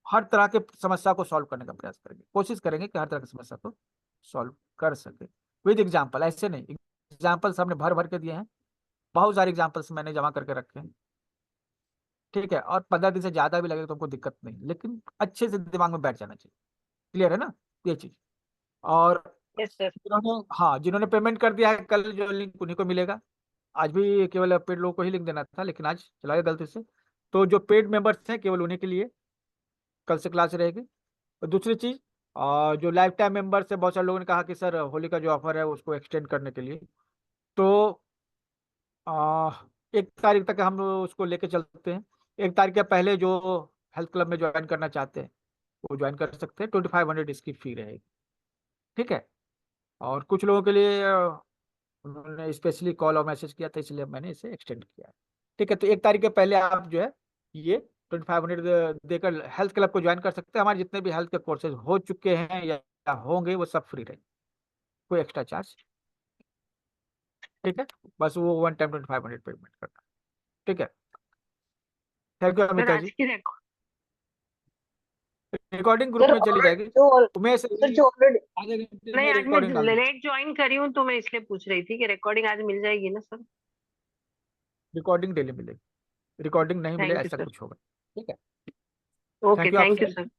Speaker 1: हर तरह के समस्या को सॉल्व करने का प्रयास करेंगे, कोशिश करेंगे कि हर तरह की समस्या को सॉल्व कर सके विद एग्जाम्पल। ऐसे नहीं, एग्जाम्पल्स हमने भर भर के दिए हैं, बहुत सारे एग्जाम्पल्स मैंने जमा करके रखे हैं। ठीक है, और 15 दिन से ज्यादा भी लगेगा तो हमको दिक्कत नहीं, लेकिन अच्छे से दिमाग में बैठ जाना चाहिए। क्लियर है ना ये चीज? और
Speaker 4: यस सर।
Speaker 1: जिन्होंने पेमेंट कर दिया है, कल जो लिंक उन्हीं को मिलेगा। आज भी केवल पेड लोगों को ही लिंक देना था, लेकिन आज चला गया गलती से। तो जो पेड मेंबर्स हैं केवल उन्हीं के लिए कल से क्लास रहेगी। और दूसरी चीज, जो लाइफ टाइम मेंबर्स है, बहुत सारे लोगों ने कहा कि सर होली का जो ऑफर है उसको एक्सटेंड करने के लिए, तो 1 तारीख तक हम उसको लेके चलते हैं। 1 तारीख के पहले जो हेल्थ क्लब में ज्वाइन करना चाहते हैं वो ज्वाइन कर सकते हैं। 2500 इसकी फी रहेगी। ठीक है, और कुछ लोगों के लिए उन्होंने स्पेशली कॉल और मैसेज किया था, इसलिए मैंने इसे एक्सटेंड किया है। ठीक है, तो 1 तारीख के पहले आप जो है ये 2500 देकर हेल्थ क्लब को ज्वाइन कर सकते हैं। हमारे जितने भी हेल्थ के कोर्सेज हो चुके हैं या होंगे वो सब फ्री रहेंगे, कोई एक्स्ट्रा चार्ज। ठीक है, बस वो 1 टाइम 2500 पेमेंट करना। ठीक है, थैंक यू
Speaker 4: सर
Speaker 1: अमिता
Speaker 4: आज
Speaker 1: जी।
Speaker 4: की
Speaker 1: रिकॉर्डिंग ग्रुप में चली जाएगी। उमेश
Speaker 4: सर जो ऑलरेडी
Speaker 1: आधे घंटे
Speaker 4: नहीं,
Speaker 1: में
Speaker 4: आज मैं
Speaker 1: रिकॉर्डिंग डाल दूंगा।
Speaker 4: लेट ज्वाइन करी हूँ तो मैं इसलिए पूछ रही थी कि रिकॉर्डिंग आज मिल जाएगी ना सर।
Speaker 1: रिकॉर्डिंग डेली मिलेगी, रिकॉर्डिंग नहीं मिले
Speaker 4: थैंक यू
Speaker 1: ऐसा
Speaker 4: सर।
Speaker 1: कुछ होगा। ठीक है,
Speaker 4: okay
Speaker 1: thank you
Speaker 4: thank you
Speaker 1: आपसे।
Speaker 4: सर।